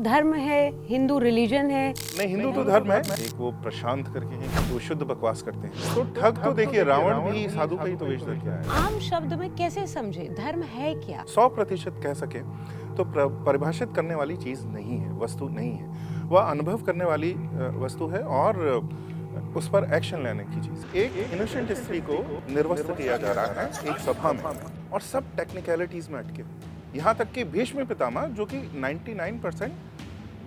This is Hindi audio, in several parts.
धर्म है, हिंदू रिलीजन है। नहीं, हिंदू तो धर्म है। एक वो प्रशांत करके हैं, वो शुद्ध बकवास करते हैं। तो ठग तो देखिए, रावण भी साधु का ही तो वेश धर के आया। आम शब्द में कैसे समझे धर्म है क्या? 100% कह सके तो परिभाषित करने वाली चीज नहीं है, वस्तु नहीं है। वह अनुभव करने वाली वस्तु है और उस पर एक्शन लेने की चीज। एक इनोसेंट स्त्री को निर्वस्त्र किया जा रहा है एक सभा में, और सब टेक्निकलिटीज में अटके। यहाँ तक कि भीष्म पितामह, जो कि 99%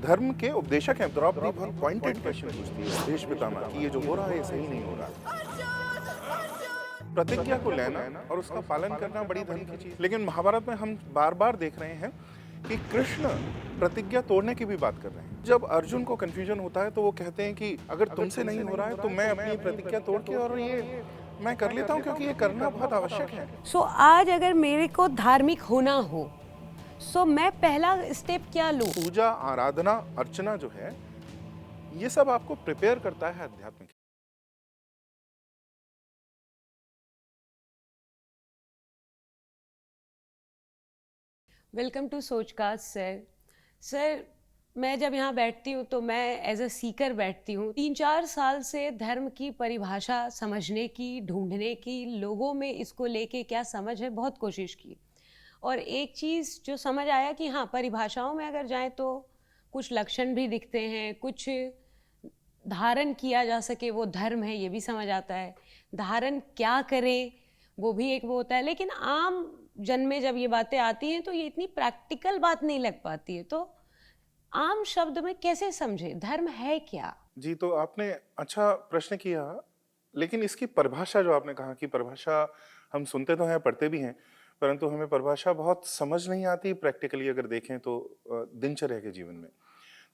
धर्म के उपदेशक हैं, द्रौपदी बहुत पॉइंटेड क्वेश्चन पूछती है भीष्म पितामह कि ये जो हो रहा है ये सही नहीं हो रहा। प्रतिज्ञा को लेना और उसका पालन करना बड़ी धर्म की चीज। लेकिन महाभारत में हम बार बार देख रहे हैं कि कृष्ण प्रतिज्ञा तोड़ने की भी बात कर रहे हैं। जब अर्जुन को कंफ्यूजन होता है तो वो कहते हैं कि अगर तुमसे नहीं हो रहा है तो मैं अपनी प्रतिज्ञा तोड़ के और ये मैं कर लेता हूँ, क्योंकि ये करना बहुत आवश्यक है। सो आज अगर मेरे को धार्मिक होना हो, सो मैं पहला स्टेप क्या लूं? पूजा, आराधना, अर्चना जो है, ये सब आपको प्रिपेयर करता है आध्यात्मिक। वेलकम टू सोचकास्ट सर, मैं जब यहाँ बैठती हूँ तो मैं एज अ सीकर बैठती हूँ। 3-4 साल से धर्म की परिभाषा समझने की, ढूंढने की, लोगों में इसको लेके क्या समझ है, बहुत कोशिश की। और एक चीज़ जो समझ आया कि हाँ, परिभाषाओं में अगर जाएं तो कुछ लक्षण भी दिखते हैं, कुछ धारण किया जा सके वो धर्म है, ये भी समझ आता है। धारण क्या करें वो भी एक वो होता है। लेकिन आम जन में जब ये बातें आती हैं तो ये इतनी प्रैक्टिकल बात नहीं लग पाती है। तो आम शब्द में कैसे समझे धर्म है क्या? जी, तो आपने अच्छा प्रश्न किया। लेकिन इसकी परिभाषा जो आपने कहा कि परिभाषा हम सुनते तो हैं, पढ़ते भी हैं, परंतु हमें परिभाषा बहुत समझ नहीं आती प्रैक्टिकली अगर देखें तो दिनचर्या के जीवन में।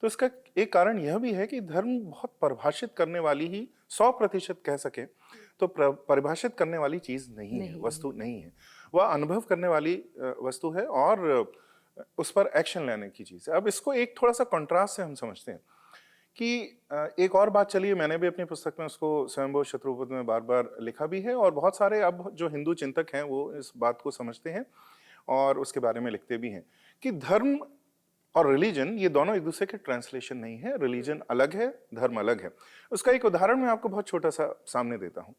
तो इसका एक कारण यह भी है कि धर्म बहुत परिभाषित करने वाली ही 100% कह सके तो परिभाषित करने वाली चीज नहीं है, वस्तु नहीं है। वह अनुभव करने वाली वस्तु है और उस पर एक्शन लेने की चीज है। अब इसको एक थोड़ा सा कंट्रास्ट से हम समझते हैं कि एक और बात चलिए, मैंने भी अपनी पुस्तक में उसको स्वयंभू शत्रुपद में बार बार लिखा भी है, और बहुत सारे अब जो हिंदू चिंतक हैं वो इस बात को समझते हैं और उसके बारे में लिखते भी हैं कि धर्म और रिलीजन ये दोनों एक दूसरे के ट्रांसलेशन नहीं है। रिलीजन अलग है, धर्म अलग है। उसका एक उदाहरण मैं आपको बहुत छोटा सा सामने देता हूँ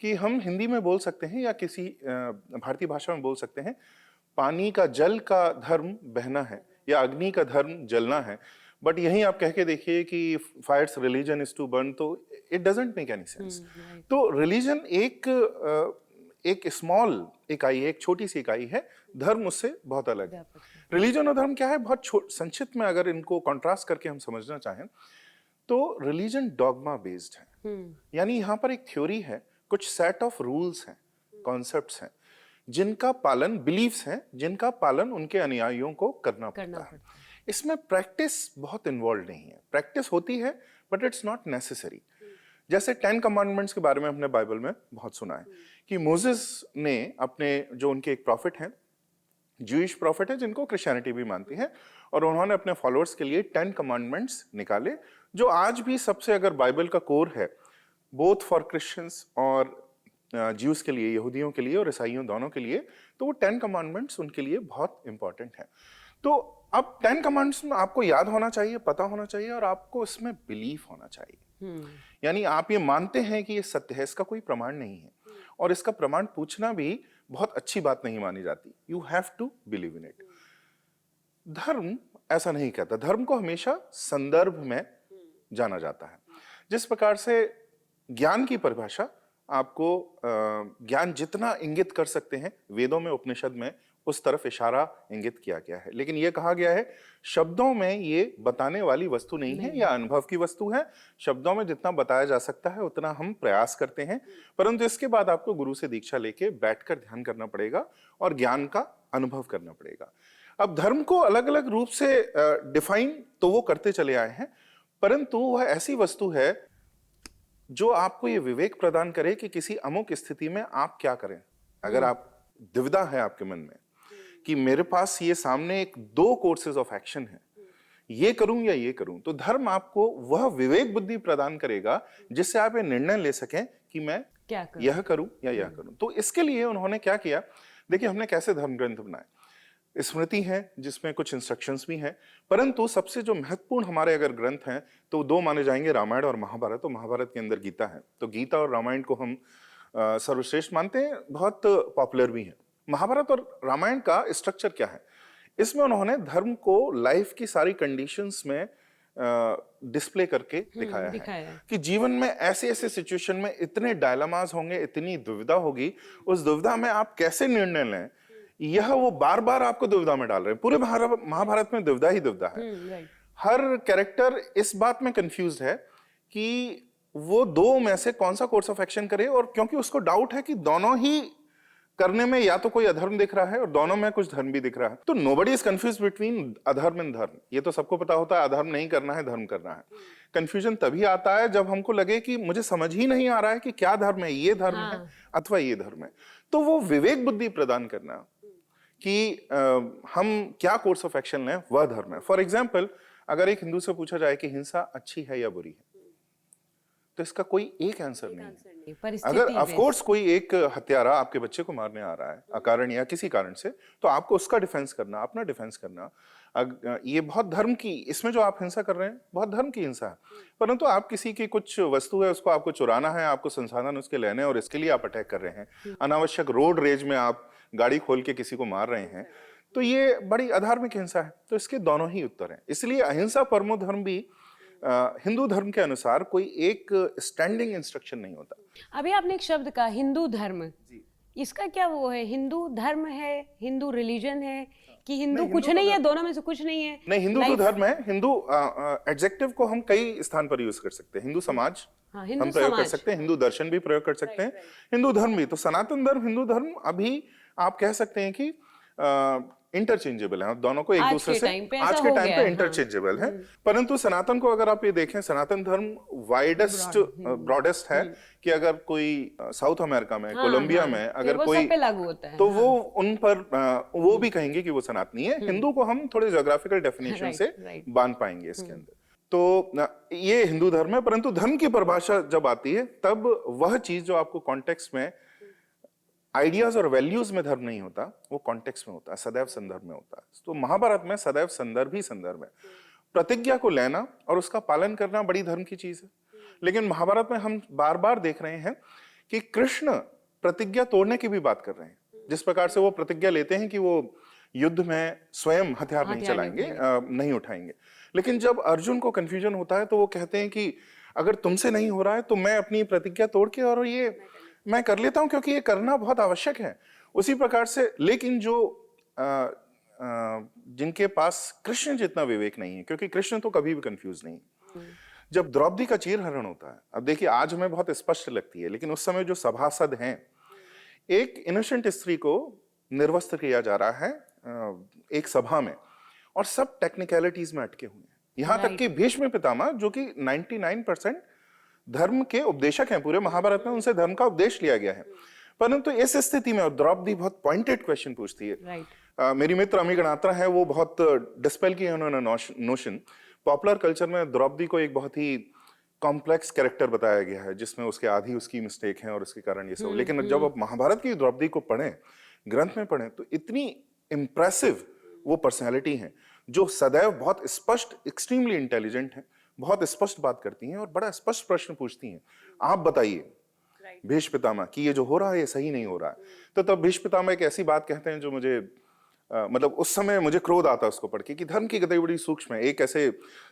कि हम हिंदी में बोल सकते हैं या किसी भारतीय भाषा में बोल सकते हैं, पानी का, जल का धर्म बहना है या अग्नि का धर्म जलना है। बट यहीं आप कह के देखिए कि fire's religion is to burn, तो it doesn't make any sense. तो रिलीजन एक स्मॉल इकाई है, एक छोटी सी इकाई है, धर्म उससे बहुत अलग है। रिलीजन और धर्म क्या है, बहुत संक्षिप्त में अगर इनको कॉन्ट्रास्ट करके हम समझना चाहें तो रिलीजन डॉगमा बेस्ड है। यानी यहाँ पर एक थ्योरी है, कुछ सेट ऑफ रूल्स हैं, कॉन्सेप्ट्स हैं, जिनका पालन, बिलीफ्स हैं जिनका पालन उनके अनुयायियों को करना पड़ता है। इसमें प्रैक्टिस बहुत इन्वॉल्व नहीं है। प्रैक्टिस होती है बट इट्स नॉट नेसेसरी। जैसे 10 कमांडमेंट्स के बारे में हमने बाइबल में बहुत सुना है कि मोसेस ने अपने, जो उनके एक प्रॉफिट हैं, ज्यूइश प्रॉफिट है जिनको क्रिश्चियनिटी भी मानती है, और उन्होंने अपने फॉलोअर्स के लिए 10 कमांडमेंट्स निकाले, जो आज भी सबसे, अगर बाइबल का कोर है बोथ फॉर क्रिश्चियंस और ज्यूज के लिए, यहूदियों के लिए और ईसाइयों दोनों के लिए, तो वो 10 कमांडमेंट्स उनके लिए बहुत इंपॉर्टेंट है। तो अब 10 कमांड्स में आपको याद होना चाहिए, पता होना चाहिए, और आपको इसमें बिलीफ होना चाहिए। यानी आप ये मानते हैं कि ये सत्य है, इसका कोई प्रमाण नहीं है, और इसका प्रमाण पूछना भी बहुत अच्छी बात नहीं मानी जाती। You have to believe in it. धर्म ऐसा नहीं कहता। धर्म को हमेशा संदर्भ में जाना जाता है। जिस प्रकार से ज्ञान की परिभाषा आपको ज्ञान जितना इंगित कर सकते हैं, वेदों में, उपनिषद में उस तरफ इशारा इंगित किया गया है, लेकिन यह कहा गया है शब्दों में ये बताने वाली वस्तु नहीं है, या अनुभव की वस्तु है। शब्दों में जितना बताया जा सकता है उतना हम प्रयास करते हैं, परंतु इसके बाद आपको गुरु से दीक्षा लेके बैठकर ध्यान करना पड़ेगा और ज्ञान का अनुभव करना पड़ेगा। अब धर्म को अलग अलग रूप से डिफाइन तो वो करते चले आए हैं, परंतु वह ऐसी वस्तु है जो आपको ये विवेक प्रदान करे कि किसी अमुक स्थिति में आप क्या करें। अगर आप दुविधा है आपके मन में कि मेरे पास ये सामने एक 2 कोर्सेज ऑफ एक्शन है, ये करूं या ये करूं, तो धर्म आपको वह विवेक बुद्धि प्रदान करेगा जिससे आप ये निर्णय ले सकें कि मैं क्या करूं, यह करूं या यह करूं। तो इसके लिए उन्होंने क्या किया, देखिए हमने कैसे धर्म ग्रंथ बनाए। स्मृति है जिसमें कुछ इंस्ट्रक्शंस भी हैं, परंतु सबसे जो महत्वपूर्ण हमारे अगर ग्रंथ हैं तो दो माने जाएंगे, रामायण और महाभारत। तो महाभारत के अंदर गीता है, तो गीता और रामायण को हम सर्वश्रेष्ठ मानते हैं, बहुत पॉपुलर भी है। महाभारत और रामायण का स्ट्रक्चर क्या है, इसमें उन्होंने धर्म को लाइफ की सारी कंडीशंस में डिस्प्ले करके दिखाया है कि जीवन में ऐसे ऐसे सिचुएशन में इतने डायलेमास होंगे, इतनी दुविधा होगी, उस दुविधा में आप कैसे निर्णय लें, यह वो बार बार आपको दुविधा में डाल रहे हैं। पूरे महाभारत में दुविधा ही दुविधा है। हर कैरेक्टर इस बात में कंफ्यूज्ड है कि वो दो में से कौन सा कोर्स ऑफ एक्शन करे, और क्योंकि उसको डाउट है कि दोनों ही करने में या तो कोई अधर्म दिख रहा है और दोनों में कुछ धर्म भी दिख रहा है। तो नोबडी इज कंफ्यूज बिटवीन अधर्म एंड धर्म। ये तो सबको पता होता है अधर्म नहीं करना है, धर्म करना है। कंफ्यूजन तभी आता है जब हमको लगे कि मुझे समझ ही नहीं आ रहा है कि क्या धर्म है, ये धर्म है अथवा ये धर्म है। तो वो विवेक बुद्धि प्रदान करना कि हम क्या कोर्स ऑफ एक्शन लें, वह धर्म है। फॉर एग्जाम्पल, अगर एक हिंदू से पूछा जाए कि हिंसा अच्छी है या बुरी है, तो इसका कोई एक आंसर नहीं है। अगर ऑफ कोर्स कोई एक हत्यारा आपके बच्चे को मारने आ रहा है अकारण या किसी कारण से, तो आपको उसका डिफेंस करना, अपना डिफेंस करना, ये बहुत धर्म की, इसमें जो आप हिंसा कर रहे हैं बहुत धर्म की हिंसा है। परंतु आप किसी की कुछ वस्तु है, उसको आपको चुराना है, आपको संसाधन उसके लेने, और इसके लिए आप अटैक कर रहे हैं। अनावश्यक रोड रेज में आप गाड़ी खोल के किसी को मार रहे हैं, तो ये बड़ी अधार्मिक हिंसा है। तो इसके दोनों ही उत्तर हैं। इसलिए अहिंसा परमो धर्म भी हिंदू धर्म के अनुसार कोई एक स्टैंडिंग इंस्ट्रक्शन नहीं होता। अभी आपने एक शब्द कहा हिंदू धर्म, इसका क्या वो है? हिंदू धर्म है, हिंदू रिलीजन है, कि हिंदू कुछ नहीं है, दोनों में से कुछ नहीं है? नहीं, हिंदू तो धर्म है। हिंदू एडजेक्टिव को हम कई स्थान पर यूज कर सकते हैं। हिंदू समाज हम प्रयोग कर सकते हैं, हिंदू दर्शन भी प्रयोग कर सकते हैं, हिंदू धर्म भी। तो सनातन धर्म, हिंदू धर्म अभी आप कह सकते हैं कि इंटरचेंजेबल है, दोनों को एक दूसरे से आज के टाइम पे इंटरचेंजेबल है। परंतु सनातन को अगर आप ये देखें, सनातन धर्म वाइडेस्ट ब्रॉडेस्ट है कि अगर कोई साउथ अमेरिका में, कोलंबिया में अगर कोई लागू होता है, तो वो उन पर वो भी कहेंगे कि वो सनातनी है। हिंदू को हम थोड़े ज्योग्राफिकल डेफिनेशन से बांध पाएंगे इसके अंदर। तो ये हिंदू धर्म है। परंतु धर्म की परिभाषा जब आती है, तब वह चीज जो आपको कॉन्टेक्स्ट में आइडियाज और वैल्यूज में धर्म नहीं होता, वो कॉन्टेक्स्ट में होता है, सदैव संदर्भ में होता है। तो महाभारत में सदैव संदर्भ ही संदर्भ है। प्रतिज्ञा को लेना और उसका पालन करना बड़ी धर्म की चीज है। लेकिन महाभारत में हम बार बार देख रहे हैं कि कृष्ण प्रतिज्ञा तोड़ने की भी बात कर रहे हैं। जिस प्रकार से वो प्रतिज्ञा लेते हैं कि वो युद्ध में स्वयं हथियार नहीं चलाएंगे, नहीं उठाएंगे। लेकिन जब अर्जुन को कंफ्यूजन होता है तो वो कहते हैं कि अगर तुमसे नहीं हो रहा है तो मैं अपनी प्रतिज्ञा तोड़ के और ये मैं कर लेता हूं, क्योंकि ये करना बहुत आवश्यक है। उसी प्रकार से, लेकिन जो जिनके पास कृष्ण जितना विवेक नहीं है, क्योंकि कृष्ण तो कभी भी कंफ्यूज नहीं, जब द्रौपदी का चीरहरण होता है, अब देखिए आज हमें बहुत स्पष्ट लगती है, लेकिन उस समय जो सभासद हैं, एक इनोसेंट स्त्री को निर्वस्त्र किया जा रहा है एक सभा में, और सब टेक्निकलिटीज में अटके हुए हैं। यहां तक कि भीष्म पितामह, जो कि 99% धर्म के उपदेशक हैं, पूरे महाभारत में उनसे धर्म का उपदेश लिया गया है। परंतु इस स्थिति में, और द्रौपदी बहुत पॉइंटेड क्वेश्चन पूछती है। मेरी मित्र अमी गणात्रा है, वो बहुत डिस्पेल की है उन्होंने नोशन। पॉपुलर कल्चर में द्रौपदी को एक बहुत ही कॉम्प्लेक्स कैरेक्टर बताया गया है, जिसमें उसके आधी उसकी मिस्टेक है और उसके कारण ये सब। लेकिन जब आप महाभारत की द्रौपदी को पढ़ें, ग्रंथ में पढ़ें, तो इतनी इंप्रेसिव वो पर्सनैलिटी है, जो सदैव बहुत स्पष्ट, एक्सट्रीमली इंटेलिजेंट है, बहुत स्पष्ट बात करती हैं और बड़ा स्पष्ट प्रश्न पूछती हैं। आप बताइए भीष्म पितामह कि ये जो हो रहा है ये सही नहीं हो रहा है। तो तब भीष्म पितामह एक ऐसी बात कहते हैं जो मुझे मतलब उस समय मुझे क्रोध आता है उसको पढ़ के, कि धर्म की गति बड़ी सूक्ष्म है। एक ऐसे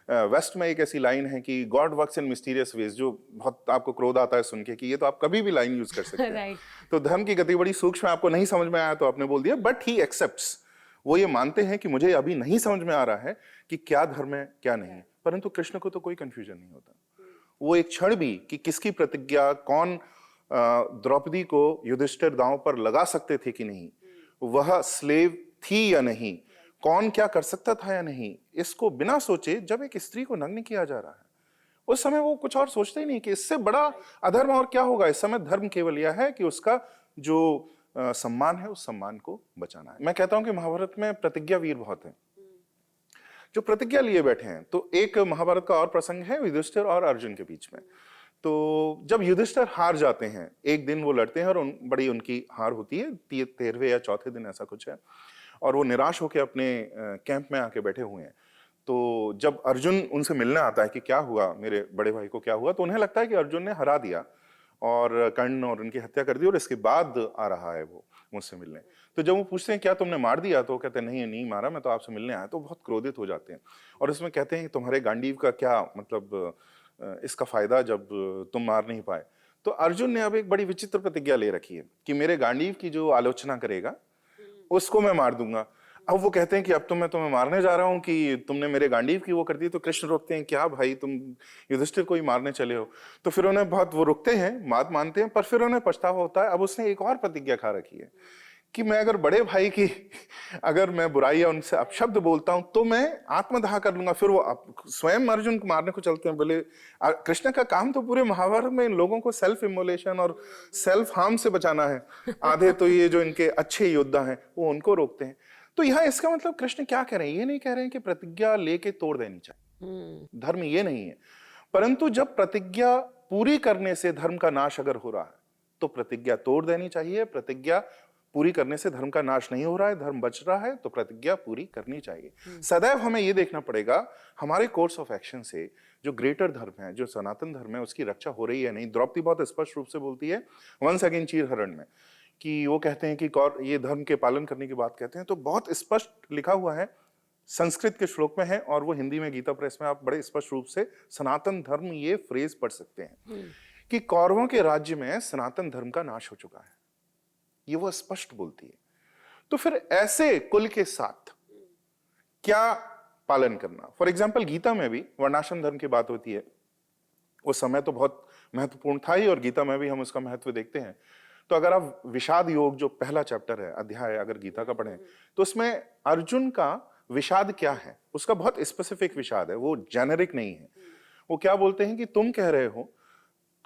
वेस्ट में एक ऐसी लाइन है कि God works in mysterious ways, जो बहुत आपको क्रोध आता है सुन के, कि ये तो आप कभी भी लाइन यूज कर सकते हैं। तो धर्म की गति बड़ी सूक्ष्म है, आपको नहीं समझ में आया तो आपने बोल दिया, बट ही एक्सेप्ट्स। वो ये मानते हैं कि मुझे अभी नहीं समझ में आ रहा है कि क्या धर्म है क्या नहीं है। परंतु कृष्ण को तो कोई कंफ्यूजन नहीं होता। वो एक क्षण भी कि किसकी प्रतिज्ञा, कौन द्रौपदी को युधिष्ठिर दांव पर लगा सकते थे कि नहीं, वह स्लेव थी या नहीं, कौन क्या कर सकता था या नहीं, इसको बिना सोचे जब एक स्त्री को नग्न किया जा रहा है, उस समय वो कुछ और सोचते ही नहीं कि इससे बड़ा अधर्म और क्या होगा। इस समय धर्म केवल यह है कि उसका जो सम्मान है, उस सम्मान को बचाना है। मैं कहता हूं कि महाभारत में प्रतिज्ञा वीर बहुत है, जो प्रतिज्ञा लिए बैठे हैं। तो एक महाभारत का और प्रसंग है युधिष्ठिर और अर्जुन के बीच में। तो जब युधिष्ठिर हार जाते हैं, एक दिन वो लड़ते हैं और बड़ी उनकी हार होती है, 13वें या 4थे दिन ऐसा कुछ है, और वो निराश होकर अपने कैंप में आके बैठे हुए हैं। तो जब अर्जुन उनसे मिलने आता है कि क्या हुआ, मेरे बड़े भाई को क्या हुआ, तो उन्हें लगता है कि अर्जुन ने हरा दिया और कर्ण और उनकी हत्या कर दी और इसके बाद आ रहा है वो मुझसे मिलने। तो जब वो पूछते हैं क्या तुमने मार दिया, तो वो कहते हैं नहीं नहीं मारा, मैं तो आपसे मिलने आया। तो बहुत क्रोधित हो जाते हैं और इसमें कहते हैं कि तुम्हारे गांडीव का क्या मतलब, इसका फायदा जब तुम मार नहीं पाए। तो अर्जुन ने अब एक बड़ी विचित्र प्रतिज्ञा ले रखी है कि मेरे गांडीव की जो आलोचना करेगा उसको मैं मार दूंगा। अब वो कहते हैं कि अब तो मैं तुम्हें मारने जा रहा हूं कि तुमने मेरे गांडीव की वो कर दी। तो कृष्ण रोकते हैं, क्या भाई तुम युधिष्ठिर को ही मारने चले हो। तो फिर उन्हें बहुत वो रुकते हैं, बात मानते हैं, पर फिर उन्हें पछतावा होता है। अब उसने एक और प्रतिज्ञा खा रखी है कि मैं अगर बड़े भाई की अगर मैं बुराई या उनसे अपशब्द बोलता हूं तो मैं आत्मदाह कर लूंगा। फिर वो स्वयं अर्जुन को मारने को चलते हैं। बोले कृष्ण का काम तो पूरे महाभारत में इन लोगों को सेल्फ इमोलेशन और सेल्फ हार्म से बचाना है। आधे तो ये जो इनके अच्छे योद्धा हैं वो उनको रोकते हैं। तो यहाँ इसका मतलब कृष्ण क्या कह रहे हैं, ये नहीं कह रहे हैं कि प्रतिज्ञा लेके तोड़ देनी चाहिए, धर्म ये नहीं है। परंतु जब प्रतिज्ञा पूरी करने से धर्म का नाश अगर हो रहा है तो प्रतिज्ञा तोड़ देनी चाहिए। प्रतिज्ञा पूरी करने से धर्म का नाश नहीं हो रहा है, धर्म बच रहा है, तो प्रतिज्ञा पूरी करनी चाहिए। सदैव हमें यह देखना पड़ेगा हमारे कोर्स ऑफ एक्शन से जो ग्रेटर धर्म है, जो सनातन धर्म है, उसकी रक्षा हो रही है नहीं। द्रौपदी बहुत स्पष्ट रूप से बोलती है वंस अगेन चीरहरण में कि वो कहते हैं कि ये धर्म के पालन करने की बात कहते हैं, तो बहुत स्पष्ट लिखा हुआ है, संस्कृत के श्लोक में है और वो हिंदी में गीता प्रेस में आप बड़े स्पष्ट रूप से सनातन धर्म ये फ्रेज पढ़ सकते हैं कि कौरवों के राज्य में सनातन धर्म का नाश हो चुका है, ये वो स्पष्ट बोलती है। तो फिर ऐसे कुल के साथ क्या पालन करना। फॉर एग्जाम्पल गीता में भी वर्णाश्रम धर्म की बात होती है, वो समय तो बहुत महत्वपूर्ण था ही और गीता में भी हम उसका महत्व देखते हैं। तो अगर आप विषाद योग जो पहला चैप्टर है, अध्याय अगर गीता का पढ़ें तो उसमें अर्जुन का विषाद क्या है, उसका बहुत स्पेसिफिक विषाद है, वो जेनेरिक नहीं है। वो क्या बोलते हैं कि तुम कह रहे हो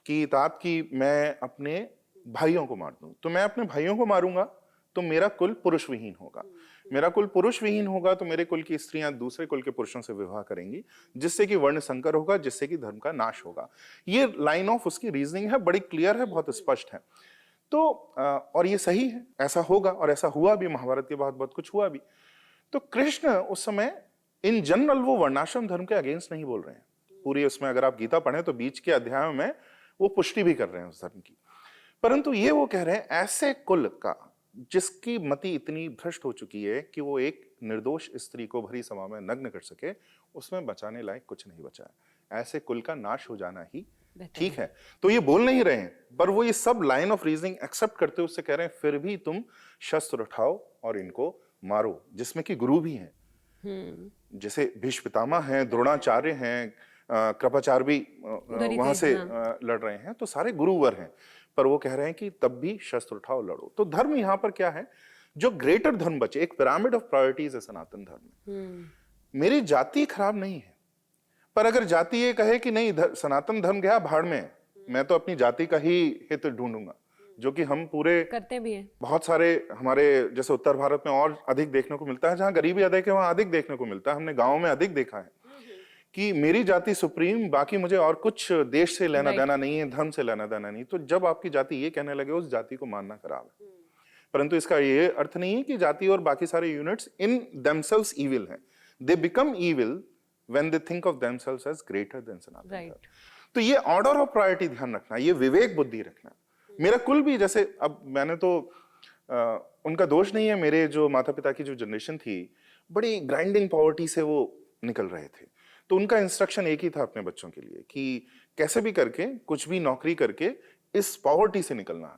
कि तात की मैं अपने भाइयों को मार दूं, तो मैं अपने भाइयों को मारूंगा तो मेरा कुल पुरुष विहीन होगा। मेरा कुल पुरुष विहीन होगा तो मेरे कुल की स्त्रियां दूसरे कुल के पुरुषों से विवाह करेंगी, जिससे कि वर्ण संकर होगा, जिससे कि धर्म का नाश होगा। ये लाइन ऑफ उसकी रीजनिंग है, बड़ी क्लियर है, बहुत स्पष्ट है। तो और ये सही है, ऐसा होगा और ऐसा हुआ भी, महाभारत के बाद बहुत कुछ हुआ भी। तो कृष्ण उस समय इन जनरल वो वर्णाश्रम धर्म के अगेंस्ट नहीं बोल रहे हैं। पूरी उसमें अगर आप गीता पढ़ें तो बीच के अध्यायों में वो पुष्टि भी कर रहे हैं उस धर्म की। परंतु ये वो कह रहे हैं ऐसे कुल का जिसकी मति इतनी भ्रष्ट हो चुकी है कि वो एक निर्दोष स्त्री को भरी सभा में नग्न कर सके, उसमें बचाने लायक कुछ नहीं बचा है। ऐसे कुल का नाश हो जाना ही ठीक है। तो ये बोल नहीं रहे हैं, पर वो ये सब लाइन ऑफ रीजनिंग एक्सेप्ट करते हुए उससे कह रहे हैं फिर भी तुम शस्त्र उठाओ और इनको मारो, जिसमें कि गुरु भी हैं, जैसे भीष्म पितामह हैं, द्रोणाचार्य हैं, कृपाचार्य भी वहां से लड़ रहे हैं, तो सारे गुरुवर हैं। पर वो कह रहे हैं कि तब भी शस्त्र उठाओ, लड़ो। तो धर्म यहां पर क्या है, जो ग्रेटर धर्म बचे, एक पिरामिड ऑफ प्रायोरिटीज है सनातन धर्म में। मेरी जाति खराब नहीं है, पर अगर जाति ये कहे कि नहीं सनातन धर्म गया भाड़ में, मैं तो अपनी जाति का ही हित ढूंढूंगा, जो कि हम पूरे करते भी हैं। बहुत सारे हमारे जैसे उत्तर भारत में और अधिक देखने को मिलता है, जहां गरीबी अधिक है वहां अधिक देखने को मिलता है। हमने गाँव में अधिक देखा है कि मेरी जाति सुप्रीम, बाकी मुझे और कुछ देश से लेना देना नहीं है, धर्म से लेना देना नहीं। तो जब आपकी जाति ये कहने लगे, उस जाति को मानना खराब है। परंतु इसका ये अर्थ नहीं है कि जाति और बाकी सारे यूनिट्स इन देमसेल्व्स इविल हैं। They become evil when they think of themselves as greater than Sanatan Dharma. तो ये ऑर्डर ऑफ प्रायोरिटी ध्यान रखना, ये विवेक बुद्धि रखना। मेरा कुल भी जैसे, अब मैंने तो उनका दोष नहीं है, मेरे जो माता पिता की जो जनरेशन थी बड़ी ग्राइंडिंग पॉवर्टी से वो निकल रहे थे। तो उनका इंस्ट्रक्शन एक ही था अपने बच्चों के लिए कि कैसे भी करके कुछ भी नौकरी करके इस पॉवर्टी से निकलना है।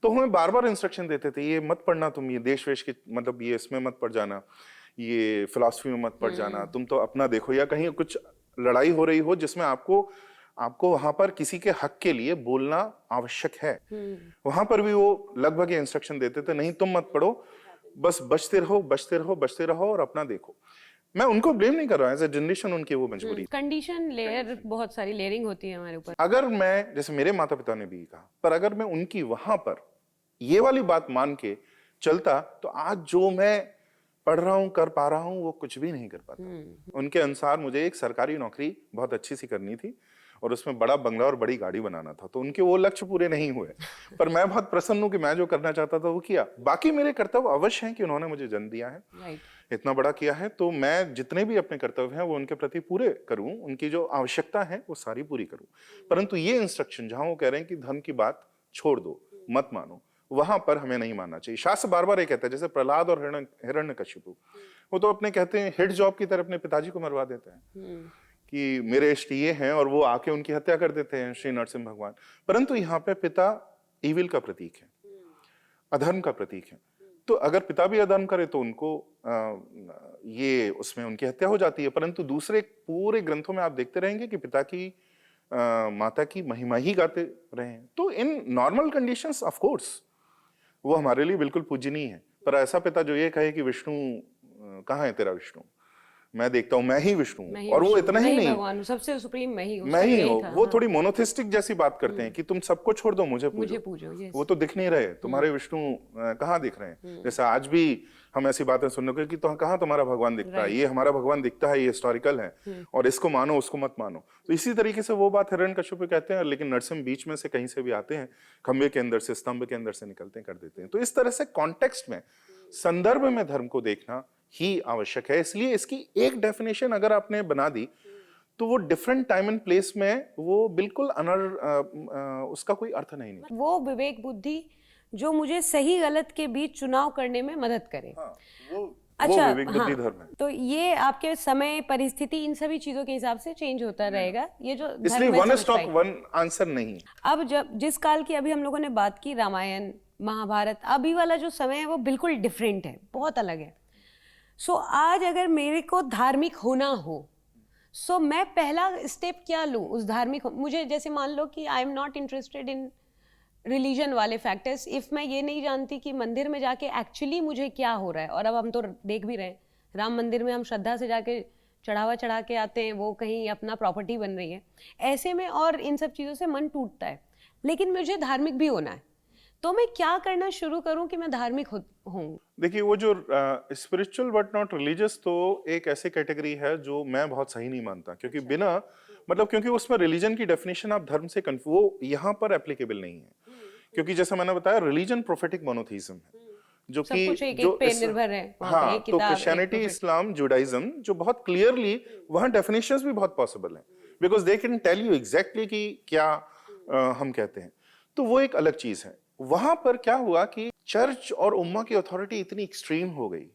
तो हमें बार बार इंस्ट्रक्शन देते थे, ये मत पढ़ना तुम, ये देश वेश की मतलब ये इसमें मत पढ़ जाना, ये फिलॉसफी में मत पढ़ जाना, तुम तो अपना देखो, या कहीं कुछ लड़ाई हो रही हो जिसमें आपको वहां पर किसी के हक के लिए बोलना आवश्यक है, वहां पर भी वो लगभग ये इंस्ट्रक्शन देते थे, नहीं तुम मत पढ़ो, बस बचते रहो बचते रहो बचते रहो और अपना देखो। मैं उनको ब्लेम नहीं कर रहा हूं, एज ए जनरेशन उनकी वो मजबूरी, कंडीशन लेयर, बहुत सारी लेयरिंग होती है हमारे ऊपर। अगर मैं, जैसे मेरे माता पिता ने भी कहा, पर अगर मैं उनकी वहां पर ये वाली बात मान के चलता तो आज जो मैं पढ़ रहा हूं, कर पा रहा हूं, वो कुछ भी नहीं कर पाता। उनके अनुसार मुझे एक सरकारी नौकरी बहुत अच्छी सी करनी थी और उसमें बड़ा बंगला और बड़ी गाड़ी बनाना था, तो उनके वो लक्ष्य पूरे नहीं हुए। पर मैं बहुत प्रसन्न हूँ कि मैं जो करना चाहता था वो किया। बाकी मेरे कर्तव्य अवश्य हैं कि उन्होंने मुझे जन्म दिया है, इतना बड़ा किया है, तो मैं जितने भी अपने कर्तव्य हैं वो उनके प्रति पूरे करूं, उनकी जो आवश्यकता है वो सारी पूरी करूं। परंतु ये इंस्ट्रक्शन जहां वो कह रहे हैं कि धर्म की बात छोड़ दो, मत मानो, वहां पर हमें नहीं मानना चाहिए। शास्त्र बार बार ये कहता है, जैसे प्रहलाद और हिरण्यकशिपु, वो तो अपने कहते हैं हिट जॉब की तरह अपने पिताजी को मरवा देते हैं कि मेरे इष्ट ये हैं, और वो आके उनकी हत्या कर देते हैं श्री नरसिंह भगवान। परंतु यहाँ पे पिता ईविल का प्रतीक है, अधर्म का प्रतीक है। तो अगर पिता भी अधर्म करे तो उनको ये उसमें उनकी हत्या हो जाती है। परंतु दूसरे पूरे ग्रंथों में आप देखते रहेंगे कि पिता की माता की महिमा ही गाते रहे हैं। तो in normal conditions of course वो हमारे लिए बिल्कुल पूजनीय है। पर ऐसा पिता जो ये कहे कि विष्णु कहाँ है तेरा विष्णु, मैं देखता हूँ मैं ही विष्णु हूँ, और वो इतना ही नहीं, भगवान सबसे सुप्रीम मैं ही हूँ। वो थोड़ी मोनोथिस्टिक जैसी बात करते हैं कि तुम सबको छोड़ दो, मुझे पूजो। वो तो दिख नहीं रहे, तुम्हारे विष्णु कहाँ दिख रहे हैं। जैसे आज भी हम ऐसी बातें सुनने को कि तो कहाँ तुम्हारा भगवान दिखता है, ये हमारा भगवान दिखता है, ये हिस्टोरिकल है, और इसको मानो उसको मत मानो। तो इसी तरीके से वो बात हिरण्यकश्यप कहते हैं, लेकिन नरसिंह बीच में से कहीं से भी आते हैं, खंबे के अंदर से, स्तंभ के अंदर से निकलते हैं, कर देते हैं। तो इस तरह से कॉन्टेक्स्ट में, संदर्भ में धर्म को देखना ही आवश्यक है। इसलिए इसकी एक डेफिनेशन अगर आपने बना दी तो वो डिफरेंट टाइम एंड प्लेस में वो बिल्कुल उसका कोई अर्थ नहीं निकलता। वो विवेक बुद्धि जो मुझे सही गलत के बीच चुनाव करने में मदद करे। वो विवेक बुद्धि धर्म है। तो ये आपके समय, परिस्थिति, इन सभी चीजों के हिसाब से चेंज होता रहेगा। ये जो इसलिए वन स्टॉक वन आंसर नहीं है। अब जब जिस काल की अभी हम लोगों ने बात की, रामायण, महाभारत, अभी वाला जो समय है वो बिल्कुल डिफरेंट है, बहुत अलग है। सो आज अगर मेरे को धार्मिक होना हो, सो मैं पहला स्टेप क्या लूँ उस धार्मिक मुझे जैसे मान लो कि I am not interested in religion वाले फैक्टर्स, इफ मैं ये नहीं जानती कि मंदिर में जाके एक्चुअली मुझे क्या हो रहा है। और अब हम तो देख भी रहे हैं, राम मंदिर में हम श्रद्धा से जाके चढ़ावा चढ़ा के आते हैं, वो कहीं अपना प्रॉपर्टी बन रही है। ऐसे में और इन सब चीज़ों से मन टूटता है। लेकिन मुझे धार्मिक भी होना है, तो मैं क्या करना शुरू करूं कि मैं धार्मिक हूं? देखिए, वो जो स्पिरिचुअल बट नॉट रिलीजियस, तो एक ऐसी कैटेगरी है जो मैं बहुत सही नहीं मानता, क्योंकि बिना मतलब क्योंकि उसमें रिलीजन की डेफिनेशन आप धर्म से वो यहाँ पर एप्लीकेबल नहीं है। क्योंकि जैसे मैंने बताया, रिलीजन प्रोफेटिक मोनोथीज्म है, जो कि जो पे निर्भर है। हाँ, तो क्रिश्चियनिटी, इस्लाम, जुडाइज्म, जो बहुत क्लियरली वहाँ डेफिनेशंस भी बहुत पॉसिबल हैं, because they can tell you exactly कि क्या हम कहते हैं। तो वो एक अलग चीज है। वहां पर क्या हुआ कि चर्च और उम्मा की अथॉरिटी इतनी एक्सट्रीम हो गई,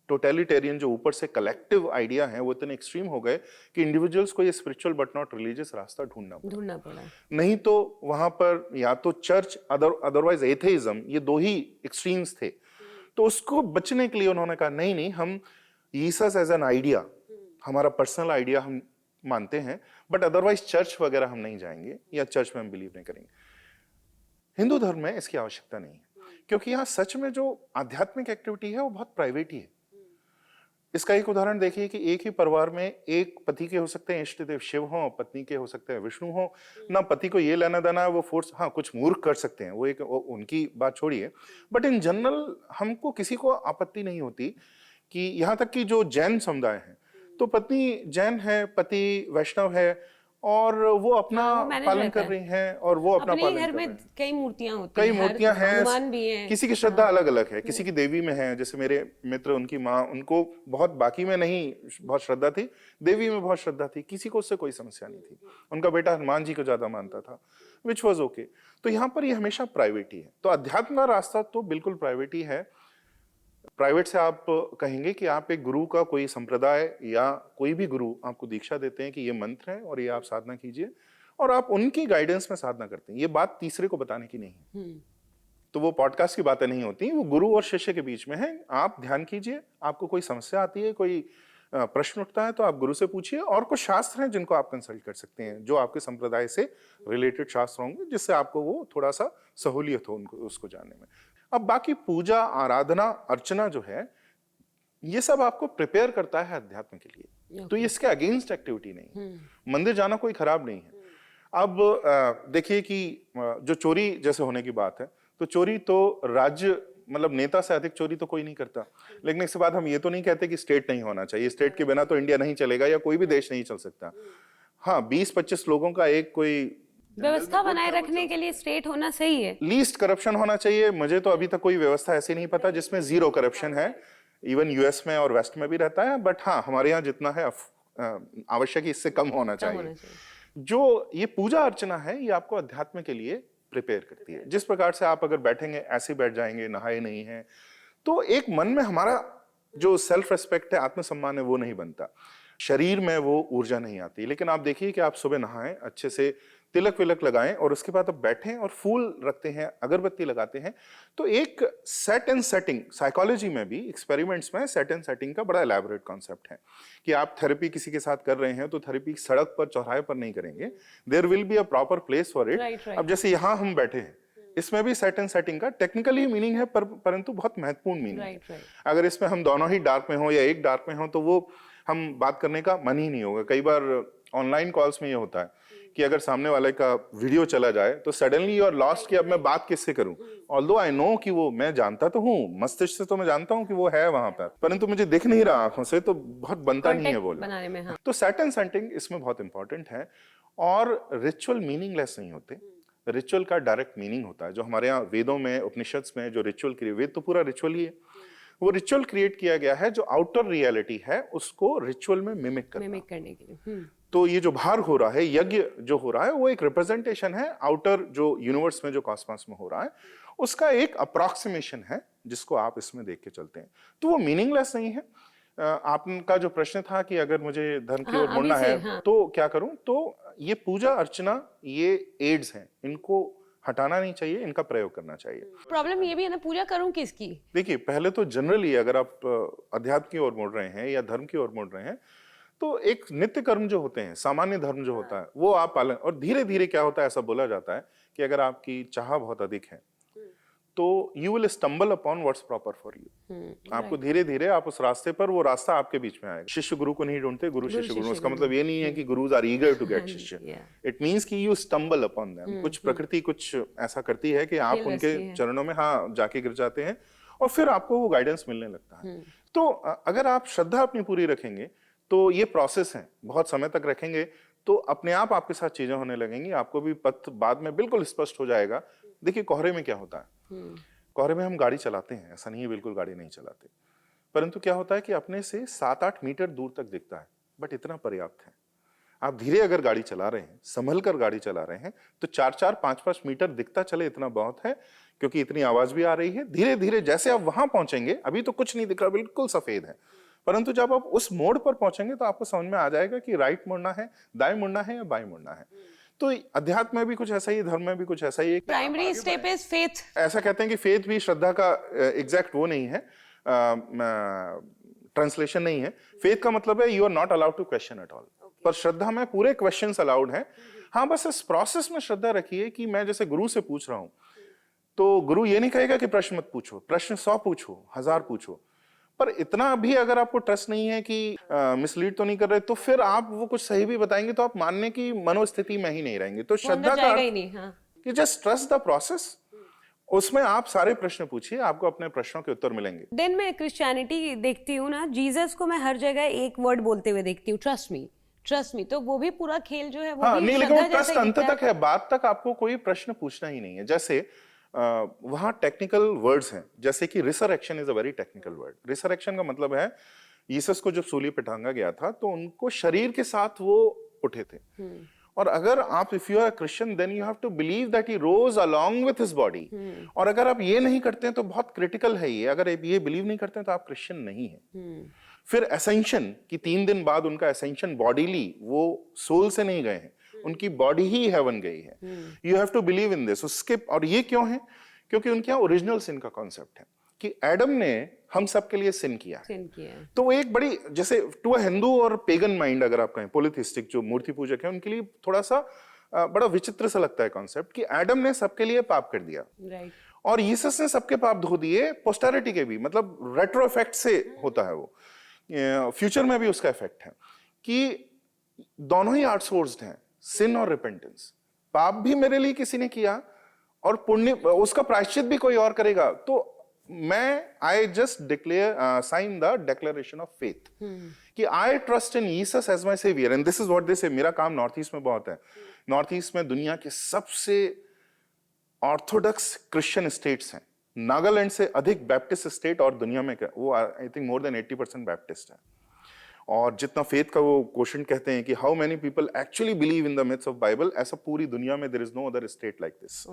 टोटलिटेरियन जो ऊपर से कलेक्टिव आइडिया है वो इतने एक्सट्रीम हो गए कि इंडिविजुअल्स को ये स्पिरिचुअल बट नॉट रिलीजियस रास्ता ढूंढना पड़ा। नहीं तो वहां पर या तो चर्च, अदरवाइज एथेइज्म, ये दो ही एक्सट्रीम्स थे। तो उसको बचने के लिए उन्होंने कहा नहीं नहीं, हम जीसस एज एन आइडिया, हमारा पर्सनल आइडिया हम मानते हैं, बट अदरवाइज चर्च वगैरह हम नहीं जाएंगे या चर्च में हम बिलीव नहीं करेंगे। हिंदू धर्म में इसकी आवश्यकता नहीं है, क्योंकि यहाँ सच में जो आध्यात्मिक एक्टिविटी है वो बहुत प्राइवेट ही है। इसका एक उदाहरण देखिए कि एक ही परिवार में एक पति के हो सकते हैं इष्ट देव शिव हों, पत्नी के हो सकते हैं विष्णु हों, ना पति को ये लेना देना है, वो फोर्स, हाँ कुछ मूर्ख कर सकते हैं, वो उनकी बात छोड़िए, बट इन जनरल हमको किसी को आपत्ति नहीं होती कि यहाँ तक कि जो जैन समुदाय है, तो पत्नी जैन है, पति वैष्णव है, और वो अपना पालन कर रही हैं, और वो अपना पालन घर में कई मूर्तियां होती कई मूर्तियां हैं, भगवान भी हैं। किसी की श्रद्धा अलग अलग है, किसी की देवी में है। जैसे मेरे मित्र, उनकी माँ, उनको बहुत बाकी में नहीं बहुत श्रद्धा थी, देवी में बहुत श्रद्धा थी, किसी को उससे कोई समस्या नहीं थी। उनका बेटा हनुमान जी को ज्यादा मानता था, विच वॉज ओके। तो यहाँ पर ये हमेशा प्राइवेट ही है। तो अध्यात्म का रास्ता तो बिल्कुल प्राइवेट ही है। प्राइवेट से आप कहेंगे कि आप एक गुरु का, कोई संप्रदाय या कोई भी गुरु आपको दीक्षा देते हैं कि ये मंत्र है और ये आप साधना कीजिए, और आप उनकी गाइडेंस में साधना करते हैं। ये बात तीसरे को बताने की नहीं है। तो वो पॉडकास्ट की बातें नहीं होती, वो गुरु और शिष्य के बीच में है। आप ध्यान कीजिए, आपको कोई समस्या आती है, कोई प्रश्न उठता है, तो आप गुरु से पूछिए। और कुछ शास्त्र हैं जिनको आप कंसल्ट कर सकते हैं, जो आपके संप्रदाय से रिलेटेड शास्त्र होंगे, जिससे आपको वो थोड़ा सा सहूलियत हो उनको उसको जानने में। अब बाकी पूजा, आराधना, अर्चना जो है, ये सब आपको प्रिपेयर करता है अध्यात्म के लिए। तो ये इसके अगेंस्ट एक्टिविटी नहीं है। मंदिर जाना कोई खराब नहीं है। अब देखिए कि जो चोरी जैसे होने की बात है, तो चोरी तो राज्य, मतलब नेता से अधिक चोरी तो कोई नहीं करता। लेकिन इसके बाद हम ये तो नहीं कहते कि स्टेट नहीं होना चाहिए। स्टेट के बिना तो इंडिया नहीं चलेगा या कोई भी देश नहीं चल सकता। हाँ 20-25 लोगों का एक कोई व्यवस्था बनाए रखने के लिए स्टेट होना सही है। लीस्ट करप्शन होना चाहिए। मुझे तो अभी तक कोई व्यवस्था ऐसी नहीं पता जिसमें जीरो करप्शन है। इवन यूएस में और वेस्ट में भी रहता है, बट हाँ हमारे यहाँ जितना है आवश्यक ही इससे कम होना चाहिए। जो ये पूजा अर्चना है ये आपको अध्यात्म के लिए प्रिपेयर करती है। जिस प्रकार से आप अगर बैठेंगे ऐसे बैठ जाएंगे, नहाए नहीं है, तो एक मन में हमारा जो सेल्फ रेस्पेक्ट है, आत्मसम्मान है, वो नहीं बनता, शरीर में वो ऊर्जा नहीं आती। लेकिन आप देखिए कि आप सुबह नहाएं, अच्छे से तिलक विलक लगाएं और उसके बाद आप बैठें और फूल रखते हैं, अगरबत्ती लगाते हैं, तो एक सेट एंड सेटिंग, साइकोलॉजी में भी एक्सपेरिमेंट्स में सेट एंड सेटिंग का बड़ा एलैबोरेट कॉन्सेप्ट है कि आप थेरेपी किसी के साथ कर रहे हैं तो थेरेपी सड़क पर चौराहे पर नहीं करेंगे, there will be a proper place for it. अब जैसे यहाँ हम बैठे हैं, इसमें भी सेट एंड सेटिंग का टेक्निकली मीनिंग है, परंतु बहुत महत्वपूर्ण मीनिंग है। अगर इसमें हम दोनों ही डार्क में हो या एक डार्क में हो तो वो हम बात करने का मन ही नहीं होगा। कई बार ऑनलाइन कॉल्स में ये होता है कि अगर सामने वाले का वीडियो चला जाए तो सडनली यू आर लॉस्ट कि अब मैं बात किससे करूं। ऑल्दो आई नो कि वो, मैं जानता तो हूं, मस्तिष्क से तो मैं जानता हूं कि वो है वहां पर, परंतु मुझे दिख नहीं रहा आंखों से, तो बहुत बनता नहीं है बोलना। हाँ। तो सेट एंड सेटिंग इसमें बहुत इंपॉर्टेंट है। और रिचुअल मीनिंगलेस नहीं होते, रिचुअल का डायरेक्ट मीनिंग होता है। जो हमारे यहाँ वेदों में, उपनिषद्स में जो रिचुअल क्रिएट, वेद तो पूरा रिचुअल ही है, वो रिचुअल क्रिएट किया गया है जो आउटर रियलिटी है उसको रिचुअल में मिमिक करने के लिए। तो ये जो भार हो रहा है, यज्ञ जो हो रहा है, वो एक रिप्रेजेंटेशन है आउटर जो यूनिवर्स में, जो कॉस्मोस में हो रहा है, उसका एक अप्रॉक्सीमेशन है जिसको आप इसमें देख के चलते हैं। तो वो मीनिंगलेस नहीं है। आपका जो प्रश्न था कि अगर मुझे धर्म की ओर मुड़ना है तो क्या करूं, तो ये पूजा अर्चना, ये एड्स हैं, इनको हटाना नहीं चाहिए, इनका प्रयोग करना चाहिए। प्रॉब्लम ये भी है ना, पूजा करूं किसकी? देखिए, पहले तो जनरली अगर आप अध्यात्म की ओर मुड़ रहे हैं या धर्म की ओर मुड़ रहे हैं तो एक नित्य कर्म जो होते हैं, सामान्य धर्म जो होता है, वो आप पालन। और धीरे धीरे क्या होता है, ऐसा बोला जाता है कि अगर आपकी चाह बहुत अधिक है तो you will stumble upon what's proper for you. आपको धीरे धीरे आप उस रास्ते पर, वो रास्ता आपके बीच में आएगा। शिष्य गुरु को नहीं ढूंढते, गुरु शिष्य गुरु। उसका मतलब ये नहीं है कि gurus are eager to get शिष्य, इट मींस कि यू स्टम्बल अपॉन देम। कुछ प्रकृति कुछ ऐसा करती है कि आप उनके चरणों में जाके गिर जाते हैं और फिर आपको वो गाइडेंस मिलने लगता है। तो अगर आप श्रद्धा अपनी पूरी रखेंगे तो ये प्रोसेस है, बहुत समय तक रखेंगे तो अपने आप आपके साथ चीजें होने लगेंगी, आपको भी पथ बाद में बिल्कुल स्पष्ट हो जाएगा। देखिए कोहरे में क्या होता है, कोहरे में हम गाड़ी चलाते हैं, ऐसा नहीं है बिल्कुल गाड़ी नहीं चलाते, परंतु क्या होता है कि अपने से 7-8 मीटर दूर तक दिखता है, बट इतना पर्याप्त है। आप धीरे अगर गाड़ी चला रहे हैं, संभल कर गाड़ी चला रहे हैं, तो 4-4, 5-5 मीटर दिखता चले, इतना बहुत है, क्योंकि इतनी आवाज भी आ रही है। धीरे धीरे जैसे आप वहां पहुंचेंगे, अभी तो कुछ नहीं दिख रहा, बिल्कुल सफेद है, परंतु जब आप उस मोड़ पर पहुंचेंगे तो आपको समझ में आ जाएगा कि राइट मुड़ना है, दाएं मुड़ना है या बाएं मुड़ना है। तो अध्यात्म में भी कुछ ऐसा ही, धर्म में भी कुछ ऐसा ही। Primary step is faith. ऐसा कहते हैं कि फेथ भी श्रद्धा का एग्जैक्ट वो नहीं है, ट्रांसलेशन नहीं है। फेथ का मतलब है you are not allowed to question at all, पर श्रद्धा में पूरे क्वेश्चंस अलाउड हैं। हाँ, बस इस प्रोसेस में श्रद्धा रखिए कि मैं जैसे गुरु से पूछ रहा हूं तो गुरु ये नहीं कहेगा कि प्रश्न मत पूछो, प्रश्न 100 पूछो, 1000 पूछो, पर इतना भी अगर आपको ट्रस्ट नहीं है कि मिसलीड तो नहीं कर रहे, तो फिर आप वो कुछ सही भी बताएंगे तो आप मानने की मनोस्थिति में ही नहीं रहेंगे। तो श्रद्धा का कि जस्ट ट्रस्ट द प्रोसेस, उसमें आप सारे प्रश्न पूछिए, आपको अपने प्रश्नों के उत्तर मिलेंगे। दिन में क्रिश्चियनिटी देखती हूँ ना, जीसस को मैं हर जगह एक वर्ड बोलते हुए देखती हूँ, ट्रस्ट मी, ट्रस्ट मी। तो वो भी पूरा खेल जो है वो भी नहीं, लेकिन वो ट्रस्ट अंत तक है, बाद तक आपको कोई प्रश्न पूछना ही नहीं है। जैसे वहां टेक्निकल वर्ड्स हैं, जैसे कि resurrection is a very technical word. Resurrection का मतलब है यीशु को जब सूली पे टांगा गया था तो उनको शरीर के साथ वो उठे थे, और अगर आप, if you are Christian, then you have to believe that he rose along with his body. और अगर आप ये नहीं करते हैं तो बहुत क्रिटिकल है ये, अगर आप ये बिलीव नहीं करते हैं तो आप क्रिश्चियन नहीं है। फिर एसेंशन कि 3 दिन बाद उनका एसेंशन बॉडीली, वो सोल से नहीं गए हैं, उनकी बॉडी ही हेवन गई है। You have to believe in this. उसके, और ये क्यों है, क्योंकि उनके यहाँ ओरिजिनल सिन का कॉन्सेप्ट है कि एडम ने हम सब के लिए सिन किया है। तो वो एक बड़ी, जैसे टू अ हिंदू और पेगन माइंड अगर आप कहें, पोलिथिस्टिक जो मूर्ति पूजक है, उनके लिए थोड़ा सा बड़ा विचित्र सा लगता है कॉन्सेप्ट कि एडम ने सबके लिए पाप कर दिया, और यीशु ने सबके पाप धो दिए, पोस्टेरिटी के भी, मतलब रेट्रो इफेक्ट से होता है वो, फ्यूचर में भी उसका इफेक्ट है कि दोनों ही आउटसोर्स्ड हैं, सिन और रिपेंटेंस। पाप भी मेरे लिए किसी ने किया और पुण्य, उसका प्रायश्चित भी कोई और करेगा। तो I just declare sign the declaration of faith कि I trust in Jesus as my saviour and this is what they say. मेरा काम नॉर्थ ईस्ट में बहुत है। नॉर्थ ईस्ट में दुनिया के सबसे ऑर्थोडॉक्स क्रिश्चियन स्टेट्स हैं। नागालैंड से अधिक बैप्टिस्ट स्टेट और दुनिया में वो I think more than 80% Baptist है। और जितना फेथ का वो क्वेश्चन कहते हैं कि how many people actually believe in the myths of Bible, ऐसा पूरी दुनिया में there is no other state like this.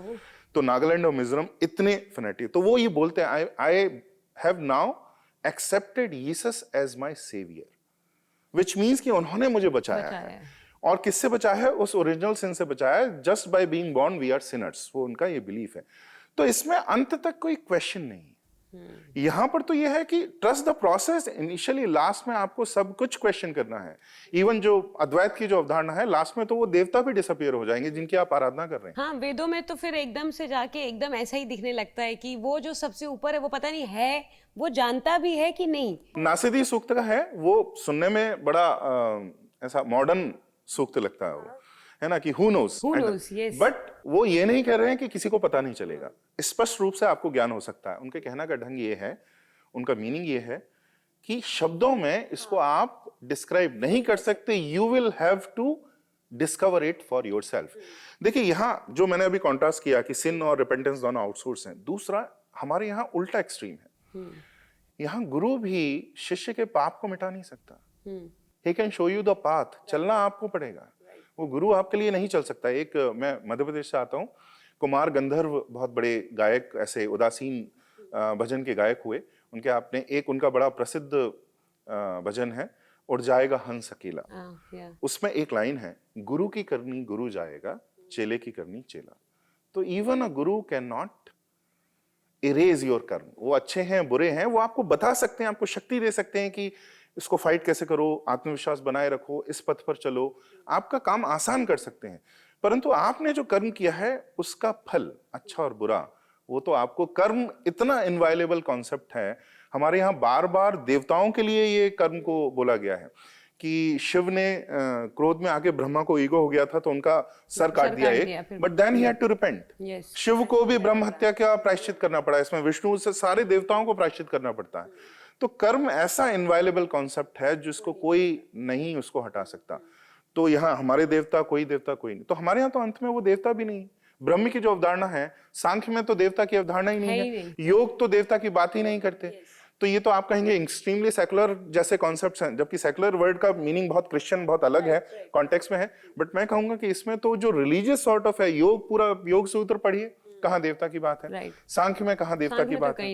तो नागालैंड और मिजोरम इतने फैनेटिक, तो वो ये बोलते हैं I have now accepted Jesus as my saviour, which means कि उन्होंने मुझे बचाया है। और किससे बचाया है? उस ओरिजिनल सिन से बचाया है। Just by being born we are sinners, वो उनका ये बिलीफ है। तो इसमें अंत तक कोई क्वेश्चन नहीं। यहां पर तो यह है कि trust the process. Initially last में आपको सब कुछ क्वेश्चन करना है। इवन जो अद्वैत की जो अवधारणा है, लास्ट में तो वो देवता भी डिसअपीयर हो जाएंगे जिनकी आप आराधना कर रहे हैं। हाँ, वेदों में तो फिर एकदम से जाके एकदम ऐसा ही दिखने लगता है कि वो जो सबसे ऊपर है वो पता नहीं है, वो जानता भी है कि नहीं। नासिदी सूक्त का है, वो सुनने में बड़ा ऐसा मॉडर्न सूक्त लगता है वो, है ना, कि who knows, yes. बट वो ये नहीं कह रहे हैं कि किसी को पता नहीं चलेगा। स्पष्ट रूप से आपको ज्ञान हो सकता है। उनके कहने का ढंग ये है, उनका मीनिंग ये है कि शब्दों में इसको आप डिस्क्राइब नहीं कर सकते। You will have to discover it for yourself. देखिए यहां जो मैंने अभी कॉन्ट्रास्ट किया कि सिन और रिपेंटेंस दोनों आउटसोर्स हैं। दूसरा हमारे यहाँ उल्टा एक्सट्रीम है। यहाँ गुरु भी शिष्य के पाप को मिटा नहीं सकता। He can show you the path, चलना आपको पड़ेगा। वो गुरु आपके लिए नहीं चल सकता। एक मैं मध्य प्रदेश से आता हूँ, कुमार गंधर्व बहुत बड़े गायक, ऐसे उदासीन भजन के गायक हुए। उनके आपने एक उनका बड़ा प्रसिद्ध भजन है, उड़ जाएगा हंस अकेला। उसमें एक लाइन है, गुरु की करनी गुरु जाएगा, चेले की करनी चेला। तो even a Guru can not erase your कर्म। वो अच्छे हैं बुरे हैं, वो आपको बता सकते हैं, आपको शक्ति दे सकते हैं कि इसको फाइट कैसे करो, आत्मविश्वास बनाए रखो, इस पथ पर चलो, आपका काम आसान कर सकते हैं। परंतु आपने जो कर्म किया है उसका फल अच्छा और बुरा, वो तो आपको, कर्म इतना इनवायलेबल कॉन्सेप्ट है। हमारे यहाँ बार बार देवताओं के लिए ये कर्म को बोला गया है कि शिव ने क्रोध में आके ब्रह्मा को ईगो हो गया था तो उनका सर काट दिया एक, but then he had to repent. Shiva को भी ब्रह्म हत्या का प्रायश्चित करना पड़ा। इसमें विष्णु से सारे देवताओं को प्रायश्चित करना पड़ता है। तो कर्म ऐसा इनवायलेबल कॉन्सेप्ट है जिसको कोई नहीं उसको हटा सकता। तो यहाँ हमारे देवता कोई नहीं। तो हमारे यहाँ तो अंत में वो देवता भी नहीं। ब्रह्म की जो अवधारणा है, सांख्य में तो देवता की अवधारणा ही नहीं है। योग तो देवता की बात ही नहीं करते। तो ये तो आप कहेंगे एक्सट्रीमली सेकुलर जैसे कॉन्सेप्ट्स हैं, जबकि सेकुलर वर्ड का मीनिंग बहुत क्रिश्चियन बहुत अलग है, कॉन्टेक्स्ट में है। बट मैं कहूंगा कि इसमें तो जो रिलीजियस सॉर्ट ऑफ है, योग पूरा योग सूत्र पढ़िए, कहाँ देवता की बात है। सांख्य में कहाँ देवता की बात है।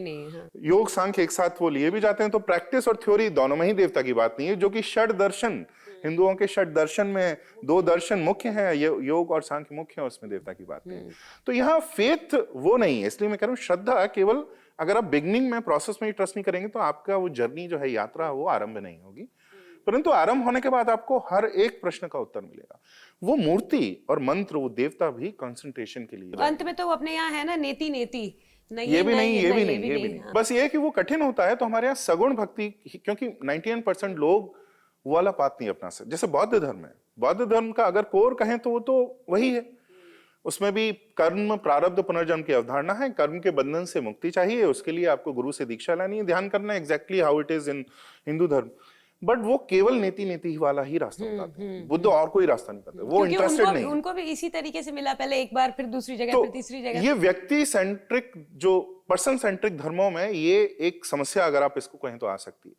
योग सांख्य एक साथ वो लिए भी जाते हैं। तो प्रैक्टिस और थ्योरी दोनों में ही देवता की बात नहीं है, जो कि षड दर्शन, हिंदुओं के षड दर्शन में 2 दर्शन मुख्य हैं, योग और सांख्य मुख्य है, उसमें देवता की बात नहीं। तो यहाँ फेथ वो नहीं है। इसलिए मैं कह रहा हूँ श्रद्धा केवल, अगर आप बिगनिंग में प्रोसेस में ही ट्रस्ट नहीं करेंगे तो आपका वो जर्नी जो है, यात्रा, वो आरंभ नहीं होगी। परंतु आरंभ होने के बाद आपको हर एक प्रश्न का उत्तर मिलेगा। वो मूर्ति और मंत्र, वो देवता भी कंसंट्रेशन के लिए। अंत में तो अपने यहाँ है ना, नेति नेति, ये भी नहीं। बस ये है कि वो कठिन होता है। तो हमारे यहाँ सगुण भक्ति, क्योंकि 99% लोग वो वाला पात नहीं अपना सकते। जैसे बौद्ध धर्म है, बौद्ध धर्म का अगर कोर कहें तो वो तो वही है। उसमें भी कर्म, प्रारब्ध, पुनर्जन्म की अवधारणा है। कर्म के बंधन से मुक्ति चाहिए, उसके लिए आपको गुरु से दीक्षा लानी है, ध्यान करना है, exactly how it is in Hindu धर्म। बट वो केवल नेति वाला ही रास्ता बताते हैं। बुद्ध और कोई रास्ता नहीं बताते। वो इंटरेस्टेड नहीं। उनको भी इसी तरीके से मिला, पहले एक बार, फिर दूसरी जगह, फिर तीसरी जगह। ये व्यक्ति सेंट्रिक, जो पर्सन सेंट्रिक धर्मों में ये एक समस्या, अगर आप इसको कहें तो आ सकती है।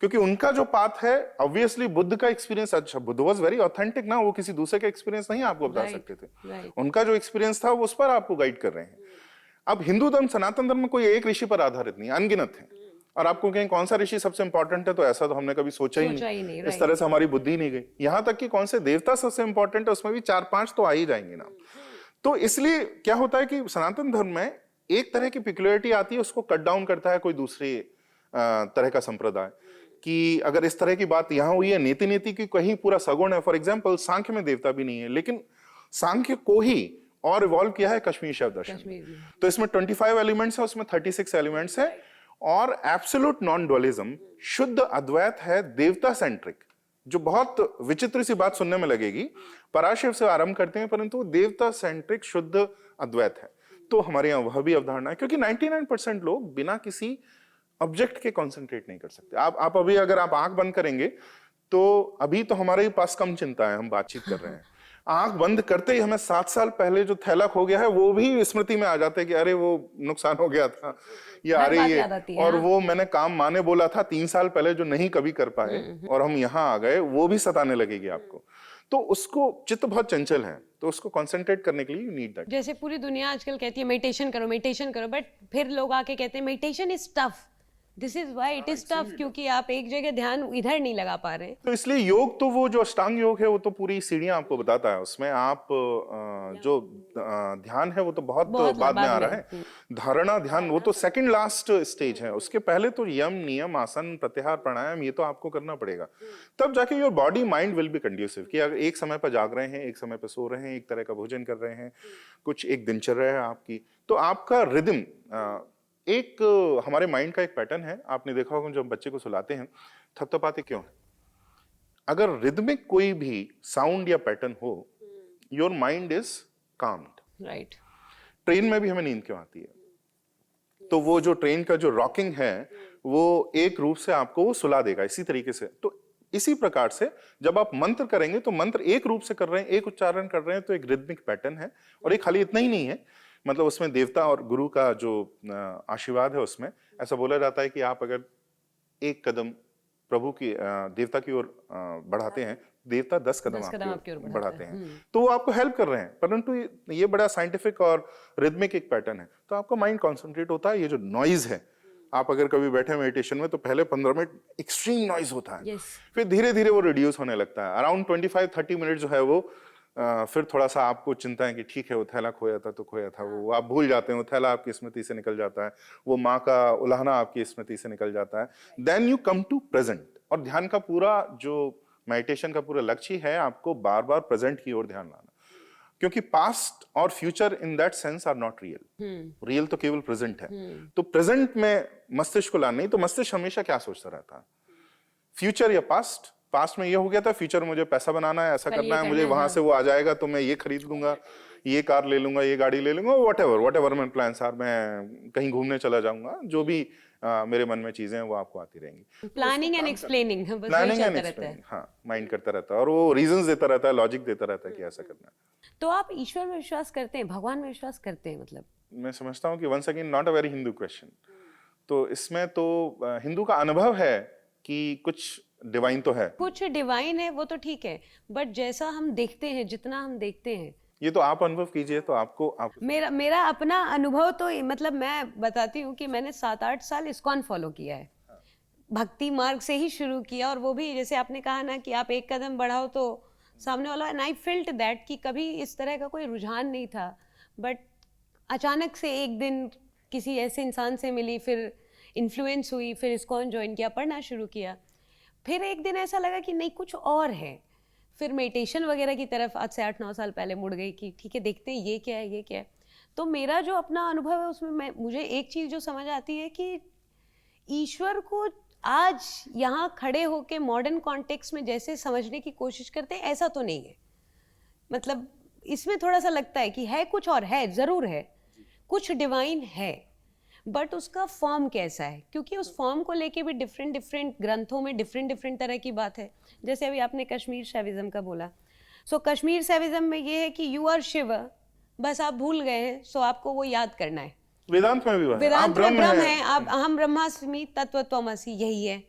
क्योंकि उनका जो पाथ है, ऑब्वियसली बुद्ध का एक्सपीरियंस, अच्छा बुद्ध वाज वेरी ऑथेंटिक ना, वो किसी दूसरे का एक्सपीरियंस नहीं आपको बता सकते थे। उनका जो एक्सपीरियंस था वो उस पर आपको गाइड कर रहे हैं। अब हिंदू धर्म, सनातन धर्म में कोई एक ऋषि पर आधारित नहीं, अनगिनत है। और आपको कहें कौन सा ऋषि सबसे इंपॉर्टेंट है, तो ऐसा तो हमने कभी सोचा ही नहीं। इस तरह से हमारी बुद्धि नहीं गई। यहां तक कि कौन से देवता सबसे इंपॉर्टेंट है, उसमें भी 4-5 तो आ ही जाएंगे ना। तो इसलिए क्या होता है कि सनातन धर्म में एक तरह की पिक्युलरिटी आती है, उसको कट डाउन करता है कोई दूसरी तरह का संप्रदाय, कि अगर इस तरह की बात यहां हुई है, नीति की कहीं पूरा सगुण है। फॉर एग्जाम्पल सांख्य में देवता भी नहीं है, लेकिन सांख्य को ही और इवॉल्व किया है कश्मीर शैव दर्शन। तो इसमें 25 एलिमेंट्स है, उसमें 36 एलिमेंट्स है। और एब्सोल्यूट नॉन डुअलिज्म, शुद्ध अद्वैत है, देवता सेंट्रिक। जो बहुत विचित्र सी बात सुनने में लगेगी, पराशिव से आरंभ करते हैं, परंतु देवता सेंट्रिक शुद्ध अद्वैत है। तो हमारे यहाँ वह भी अवधारणा है, क्योंकि 99% लोग बिना किसी ऑब्जेक्ट के कंसंट्रेट नहीं कर सकते। आप अभी अगर आप आंख बंद करेंगे तो अभी तो हमारे पास कम चिंता है, हम बातचीत कर रहे हैं। आंख बंद करते ही हमें 7 साल पहले जो थैला खो गया है वो भी स्मृति में आ जाते हैं कि अरे वो नुकसान हो गया था, ये आ हर बात रही याद आती है, है, और हाँ। वो मैंने काम माने बोला था 3 साल पहले जो नहीं कभी कर पाए और हम यहाँ आ गए, वो भी सताने लगेगी आपको। तो उसको, चित्त बहुत चंचल है, तो उसको कंसंट्रेट करने के लिए यू नीड दैट। जैसे पूरी दुनिया आजकल कहती है मेडिटेशन करो, बट फिर लोग आके कहते हैं meditation is tough. This is why it is tough, क्योंकि आप एक जगह ध्यान इधर नहीं लगा पा रहे हैं। तो इसलिए योग, तो वो जो अष्टांग योग है वो तो पूरी सीढ़ियां आपको बताता है। उसमें आप जो ध्यान है वो तो बहुत बाद में आ रहा है। धारणा ध्यान वो तो सेकंड लास्ट स्टेज है। उसके पहले तो यम नियम आसन प्रत्याहार प्राणायाम ये तो आपको करना पड़ेगा, तब जाके your body mind will be conducive. कि अगर एक समय पर जाग रहे हैं, एक समय पर सो रहे हैं, एक तरह का भोजन कर रहे हैं, कुछ एक दिनचर्या है आपकी, तो आपका रिदम, एक हमारे माइंड का एक पैटर्न है। आपने देखा होगा जब बच्चे को सुलाते हैं थपथपाते क्यों है? अगर रिदमिक कोई भी साउंड या पैटर्न हो, your mind is calmed. Right. Train में भी हमें नींद क्यों आती है? तो वो जो ट्रेन का जो रॉकिंग है वो एक रूप से आपको वो सुला देगा इसी तरीके से। तो इसी प्रकार से जब आप मंत्र करेंगे तो मंत्र एक रूप से कर रहे हैं, एक उच्चारण कर रहे हैं, तो एक रिदमिक पैटर्न है। और एक खाली इतना ही नहीं है, मतलब उसमें देवता और गुरु का जो आशीर्वाद है, उसमें ऐसा बोला जाता है कि आप अगर एक कदम प्रभु की देवता की ओर बढ़ाते हैं, देवता 10 कदम आपकी ओर बढ़ाते हैं। तो वो आपको हेल्प कर रहे हैं, परंतु ये बड़ा साइंटिफिक और रिदमिक एक पैटर्न है। तो आपका माइंड कॉन्सेंट्रेट होता है। ये जो नॉइज है, आप अगर कभी बैठे मेडिटेशन में तो पहले 15 मिनट एक्सट्रीम नॉइज होता है, फिर धीरे धीरे वो रिड्यूस होने लगता है। अराउंड 25-30 मिनट जो है वो फिर थोड़ा सा आपको चिंता है कि ठीक है वो थैला खोया था तो खोया था, वो आप भूल जाते हैं, वो थैला आपकी स्मृति से निकल जाता है, वो माँ का उलाहना आपकी स्मृति से निकल जाता है। Then you come to present. और ध्यान का पूरा जो मेडिटेशन का पूरा लक्ष्य है आपको बार बार प्रेजेंट की ओर ध्यान लाना, क्योंकि पास्ट और future in that sense are not real. Real तो केवल प्रेजेंट है। तो प्रेजेंट में मस्तिष्क को लाना, नहीं तो मस्तिष्क हमेशा क्या सोचता रहता है, फ्यूचर या पास्ट। पास्ट में ये हो गया था, फ्यूचर मुझे पैसा बनाना है, ऐसा करना है मुझे, वहां से वो आ जाएगा तो मैं ये खरीद लूंगा, ये कार ले लूंगा, ये गाड़ी ले लूंगा, व्हाटएवर मैं प्लान्स आर, मैं कहीं घूमने चला जाऊंगा, जो भी मेरे मन में चीजें हैं वो आपको आती रहेंगी। Planning and explaining, planning and explaining, हाँ, माइंड करता रहता है और वो रीजंस देता रहता है, लॉजिक देता रहता है कि ऐसा करना है। तो आप ईश्वर में विश्वास करते हैं, भगवान में विश्वास करते हैं? मतलब मैं समझता हूँ कि once again not a very Hindu question. तो इसमें तो हिंदू का अनुभव है कि कुछ डिवाइन तो है, कुछ डिवाइन है, वो तो ठीक है, बट जैसा हम देखते हैं, जितना हम देखते हैं, ये तो आप अनुभव कीजिए। तो आपको मेरा अपना अनुभव तो मतलब मैं बताती हूँ कि मैंने 7-8 साल इस्कॉन फॉलो किया है। भक्ति मार्ग से ही शुरू किया, और वो भी जैसे आपने कहा ना कि आप एक कदम बढ़ाओ तो सामने वाला, एंड आई फेल्ट दैट कि कभी इस तरह का कोई रुझान नहीं था, बट अचानक से एक दिन किसी ऐसे इंसान से मिली, फिर इन्फ्लुएंस हुई, फिर इस्कॉन ज्वाइन किया, पढ़ना शुरू किया, फिर एक दिन ऐसा लगा कि नहीं कुछ और है, फिर मेडिटेशन वगैरह की तरफ आज से 8-9 साल पहले मुड़ गई कि ठीक है देखते हैं ये क्या है, ये क्या है। तो मेरा जो अपना अनुभव है उसमें मुझे एक चीज़ जो समझ आती है कि ईश्वर को आज यहाँ खड़े होके मॉडर्न कॉन्टेक्स्ट में जैसे समझने की कोशिश करते हैं, ऐसा तो नहीं है। मतलब इसमें थोड़ा सा लगता है कि है कुछ और, है ज़रूर है, कुछ डिवाइन है, बट उसका फॉर्म कैसा है, क्योंकि उस फॉर्म को लेके भी डिफरेंट ग्रंथों में डिफरेंट तरह की बात है। जैसे अभी आपने कश्मीर शैविज्म का बोला, सो कश्मीर शैविज्म में ये है कि यू आर शिव, बस आप भूल गए हैं, सो आपको वो याद करना है। वेदांत में भी वेदांत में ब्रह्म है, आप अहम ब्रह्मास्मि तत्वत्वमसि, यही है।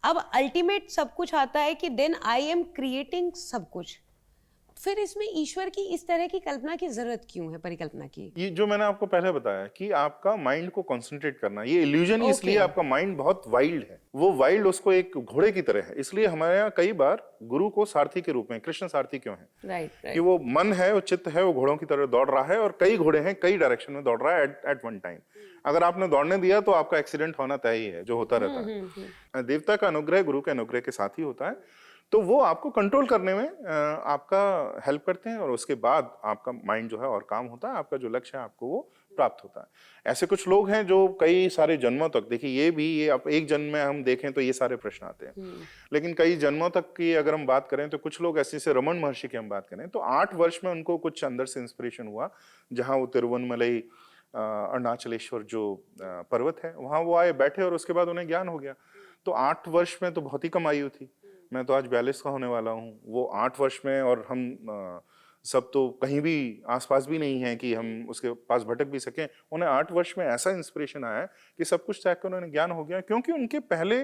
अब अल्टीमेट सब कुछ आता है कि देन आई एम क्रिएटिंग सब कुछ। फिर इसमें ईश्वर की इस तरह की कल्पना की जरूरत क्यों है, परिकल्पना की? ये जो मैंने आपको पहले बताया कि आपका माइंड को कंसंट्रेट करना, ये इल्यूजन ही इसलिए आपका माइंड बहुत वाइल्ड है। वो वाइल्ड उसको एक घोड़े की तरह है। इसलिए हमारे यहाँ कई बार गुरु को सारथी के रूप में, कृष्ण सारथी क्यों है? राइट। कि वो मन है, वो चित्त है, वो घोड़ों की तरह दौड़ रहा है और कई घोड़े हैं, कई डायरेक्शन में दौड़ रहा है एट वन टाइम। अगर आपने दौड़ने दिया तो आपका एक्सीडेंट होना तय ही है, जो होता रहता है। देवता का अनुग्रह गुरु के अनुग्रह के साथ ही होता है, तो वो आपको कंट्रोल करने में आपका हेल्प करते हैं और उसके बाद आपका माइंड जो है और काम होता है, आपका जो लक्ष्य है आपको वो प्राप्त होता है। ऐसे कुछ लोग हैं जो कई सारे जन्मों तक, देखिए ये आप एक जन्म में हम देखें तो ये सारे प्रश्न आते हैं, लेकिन कई जन्मों तक की अगर हम बात करें तो कुछ लोग ऐसे रमन महर्षि की हम बात करें तो 8 वर्ष में उनको कुछ अंदर से इंस्पिरेशन हुआ, जहां वो तिरुवनमलई अरुणाचलेश्वर जो पर्वत है, वहाँ वो आए बैठे और उसके बाद उन्हें ज्ञान हो गया। तो 8 वर्ष में तो बहुत ही कम आयु थी। मैं तो आज 42 का होने वाला हूँ, वो 8 वर्ष में, और हम सब तो कहीं भी आसपास भी नहीं है कि हम उसके पास भटक भी सकें। उन्हें 8 वर्ष में ऐसा इंस्पिरेशन आया कि सब कुछ त्याग कर उन्हें ज्ञान हो गया, क्योंकि उनके पहले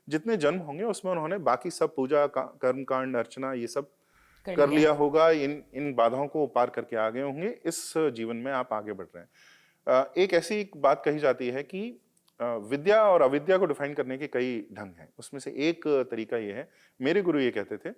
जितने जन्म होंगे उसमें उन्होंने बाकी सब पूजा कर्म कांड अर्चना ये सब कर लिया होगा, इन बाधाओं को पार करके आ गए होंगे। इस जीवन में आप आगे बढ़ रहे हैं। एक ऐसी बात कही जाती है कि विद्या और अविद्या को डिफाइन करने के कई ढंग हैं। उसमें से एक तरीका ये है, मेरे गुरु ये कहते थे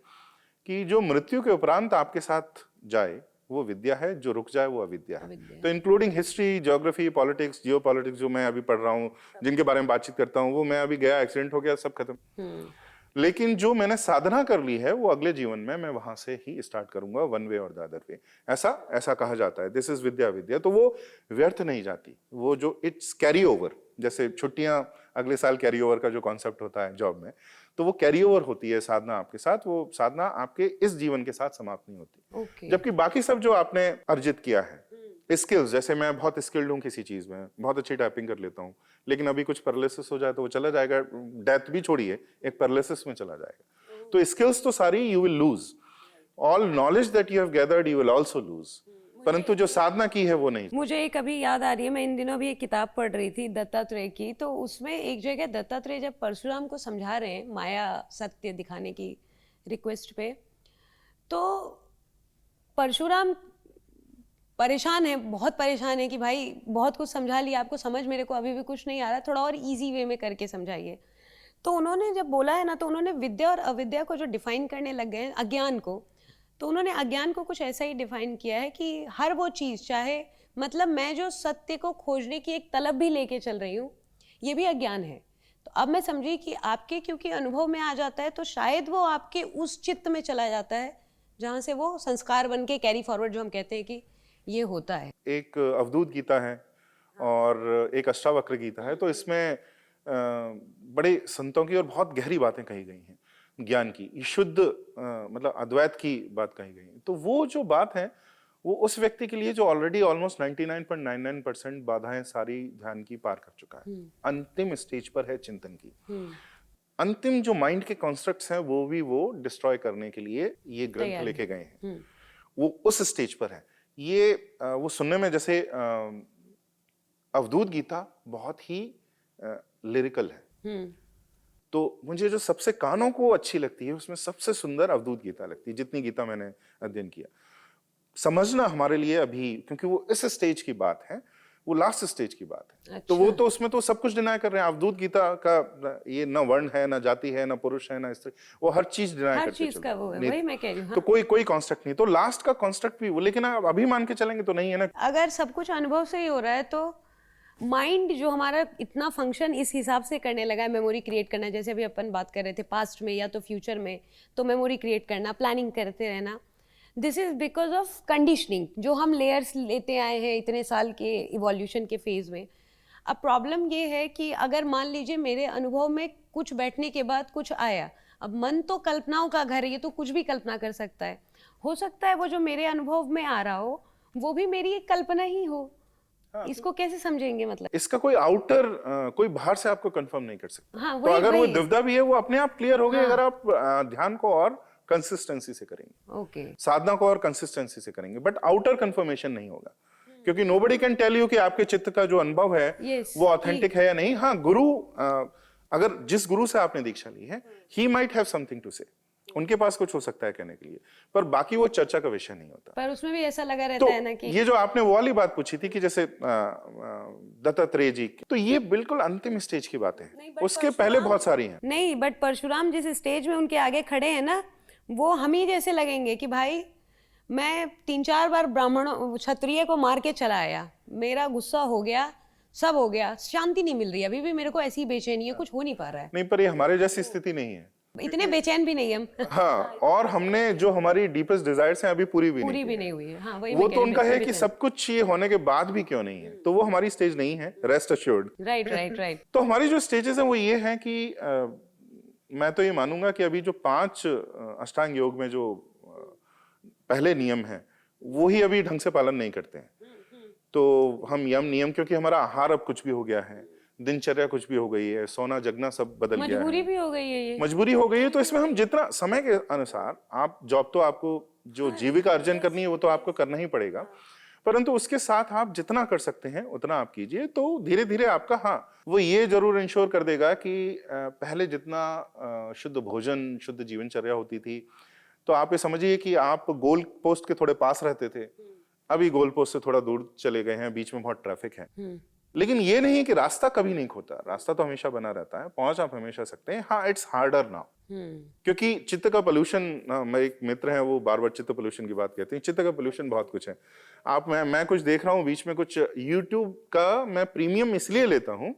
कि जो मृत्यु के उपरांत आपके साथ जाए वो विद्या है, जो रुक जाए वो अविद्या है। तो including history, geography, politics, geopolitics जो मैं अभी पढ़ रहा हूँ, जिनके बारे में बातचीत करता हूँ, वो मैं अभी गया, एक्सीडेंट हो गया, सब खत्म। लेकिन जो मैंने साधना कर ली है वो अगले जीवन में मैं वहां से ही स्टार्ट करूंगा, वन वे और द अदर वे। ऐसा कहा जाता है, दिस इज विद्या। विद्या तो वो व्यर्थ नहीं जाती, वो जो इट्स कैरी ओवर, जैसे छुट्टियां अगले साल कैरी ओवर का जो कॉन्सेप्ट होता है जॉब में, तो वो कैरी ओवर होती है साधना आपके साथ। वो साधना आपके इस जीवन के साथ समाप्त नहीं होती। जबकि बाकी सब जो आपने अर्जित किया है, स्किल्स, जैसे मैं बहुत स्किल्ड हूँ किसी चीज में, बहुत अच्छी टाइपिंग कर लेता हूँ, लेकिन अभी कुछ पैरालिसिस हो जाए तो वो चला जाएगा, डेथ भी छोड़िए, एक पैरालिसिस में चला जाएगा। तो स्किल्स तो सारी you will lose, all knowledge that you have gathered you will also lose, परंतु जो साधना की है वो नहीं। मुझे एक अभी याद आ रही है, मैं इन दिनों भी एक किताब पढ़ रही थी दत्तात्रेय की, तो उसमें एक जगह दत्तात्रेय जब परशुराम को समझा रहे हैं माया सत्य दिखाने की रिक्वेस्ट पे, तो परशुराम परेशान है, बहुत परेशान है कि भाई बहुत कुछ समझा लिया आपको, समझ मेरे को अभी भी कुछ नहीं आ रहा, थोड़ा और इजी वे में करके समझाइए। तो उन्होंने जब बोला है ना, तो उन्होंने विद्या और अविद्या को जो डिफाइन करने लग गए, अज्ञान को, तो उन्होंने अज्ञान को कुछ ऐसा ही डिफाइन किया है कि हर वो चीज़, चाहे मतलब मैं जो सत्य को खोजने की एक तलब भी लेके चल रही हूँ, ये भी अज्ञान है। तो अब मैं समझी कि आपके क्योंकि अनुभव में आ जाता है, तो शायद वो आपके उस चित्त में चला जाता है जहाँ से वो संस्कार बन के कैरी फॉरवर्ड, जो हम कहते हैं कि ये होता है। एक अवधूत गीता है और एक अष्टावक्र गीता है, तो इसमें बड़े संतों की और बहुत गहरी बातें कही गई हैं, ज्ञान की, शुद्ध मतलब अद्वैत की बात कही गई है। तो वो जो बात है वो उस व्यक्ति के लिए जो ऑलरेडी ऑलमोस्ट 99.99% बाधाएं सारी ध्यान की पार कर चुका है, अंतिम स्टेज पर है चिंतन की, अंतिम जो माइंड के कॉन्स्ट्रक्ट्स हैं वो भी वो डिस्ट्रॉय करने के लिए ये ग्रंथ लेके गए हैं, वो उस स्टेज पर है। ये वो सुनने में जैसे अवधूत गीता बहुत ही लिरिकल है, तो मुझे जो सबसे कानों को अच्छी लगती है उसमें सबसे सुंदर अवधूत गीता लगती है, जितनी गीता मैंने अध्ययन किया। समझना हमारे लिए अभी, क्योंकि वो इस स्टेज की बात है, वो लास्ट स्टेज की बात है। अच्छा। तो वो तो उसमें तो सब कुछ डिनाई कर रहे हैं। अवधूत गीता का ये न वर्ण है, न जाति है, न पुरुष है, न स्त्री, वो हर चीज डिनाई करते चीज का वो है, वही मैं कह रही हूँ। तो कोई कॉन्स्ट्रक्ट नहीं, तो लास्ट का कॉन्स्ट्रक्ट भी वो, लेकिन आप अभी मान के चलेंगे तो नहीं है ना। अगर सब कुछ अनुभव से ही हो रहा है तो माइंड जो हमारा इतना फंक्शन इस हिसाब से करने लगा है, मेमोरी क्रिएट करना, जैसे अभी अपन बात कर रहे थे पास्ट में या तो फ्यूचर में, तो मेमोरी क्रिएट करना, प्लानिंग करते रहना, this is because of conditioning जो हम लेयर्स लेते आए हैं इतने साल के इवोल्यूशन के फेज में। अब प्रॉब्लम ये है कि अगर मान लीजिए मेरे अनुभव में कुछ बैठने के बाद कुछ आया, अब मन तो कल्पनाओं का घर है, ये तो कुछ भी कल्पना कर सकता है, हो सकता है वो जो मेरे अनुभव में आ रहा हो वो भी मेरी एक कल्पना ही हो। इसको कैसे समझेंगे? मतलब इसका कोई आउटर कोई बाहर से आपको कंफर्म नहीं कर सकता। हाँ, तो अगर वो दुविधा भी है वो अपने आप क्लियर हो गई, अगर आप ध्यान को और कंसिस्टेंसी से करेंगे, साधना को और कंसिस्टेंसी से करेंगे, बट आउटर कंफर्मेशन नहीं होगा, क्योंकि नोबडी कैन टेल यू कि आपके चित्त का जो अनुभव है वो ऑथेंटिक है या नहीं। हाँ, गुरु अगर जिस गुरु से आपने दीक्षा ली है, he might have something to say, उनके पास कुछ हो सकता है कहने के लिए, पर बाकी वो चर्चा का विषय नहीं होता। पर उसमें भी ऐसा लगा रहता है ना कि ये जो आपने वो वाली बात पूछी थी कि जैसे दत्तात्रेय जी, तो ये बिल्कुल अंतिम स्टेज की बात है, उसके पहले बहुत सारी हैं। नहीं, बट परशुराम जिस स्टेज में उनके आगे खड़े हैं ना, वो हम ही जैसे लगेंगे कि भाई मैं 3-4 बार ब्राह्मण क्षत्रिय को मार के चला आया, मेरा गुस्सा हो गया, सब हो गया, शांति नहीं मिल रही, अभी भी मेरे को ऐसी बेचैनी है, कुछ हो नहीं पा रहा है। नहीं, पर ये हमारे जैसी स्थिति नहीं है, इतने बेचैन भी नहीं हम। हाँ, और हमने जो हमारी डीपेस्ट डिजायर्स हैं अभी पूरी भी नहीं हुई है। हाँ, वही वो तो उनका है कि सब कुछ ये होने के बाद भी क्यों नहीं है, तो वो हमारी स्टेज नहीं है, रेस्ट अश्योर्ड। राइट। तो हमारी जो स्टेजेस हैं वो ये हैं कि मैं तो ये मानूंगा कि अभी जो 5 अष्टांग योग में जो पहले नियम है वो ही अभी ढंग से पालन नहीं करते हैं। तो हम यम नियम, क्योंकि हमारा आहार अब कुछ भी हो गया है, दिनचर्या कुछ भी हो गई है, सोना जगना सब बदल गया मजबूरी है, भी हो गई है ये। मजबूरी हो गई है। तो इसमें हम जितना समय के अनुसार, आप जॉब तो आपको जो जीविका अर्जन करनी है वो तो आपको करना ही पड़ेगा, परंतु उसके साथ आप जितना कर सकते हैं उतना आप कीजिए। तो धीरे धीरे आपका, हाँ, वो ये जरूर इंश्योर कर देगा कि पहले जितना शुद्ध भोजन, शुद्ध जीवनचर्या होती थी, तो आप ये समझिए कि आप गोल पोस्ट के थोड़े पास रहते थे, अभी गोल पोस्ट से थोड़ा दूर चले गए हैं, बीच में बहुत ट्रैफिक है। लेकिन ये नहीं है कि रास्ता कभी नहीं खोता, रास्ता तो हमेशा बना रहता है, पहुंच आप हमेशा सकते हैं। हाँ, इट्स हार्डर नाउ, क्योंकि चित्त का पोल्यूशन, मेरे एक मित्र हैं वो बार बार चित्त पोल्यूशन की बात कहते हैं। चित्त का पोल्यूशन बहुत कुछ है। आप, मैं कुछ देख रहा हूँ बीच में, कुछ यूट्यूब का मैं प्रीमियम इसलिए लेता हूँ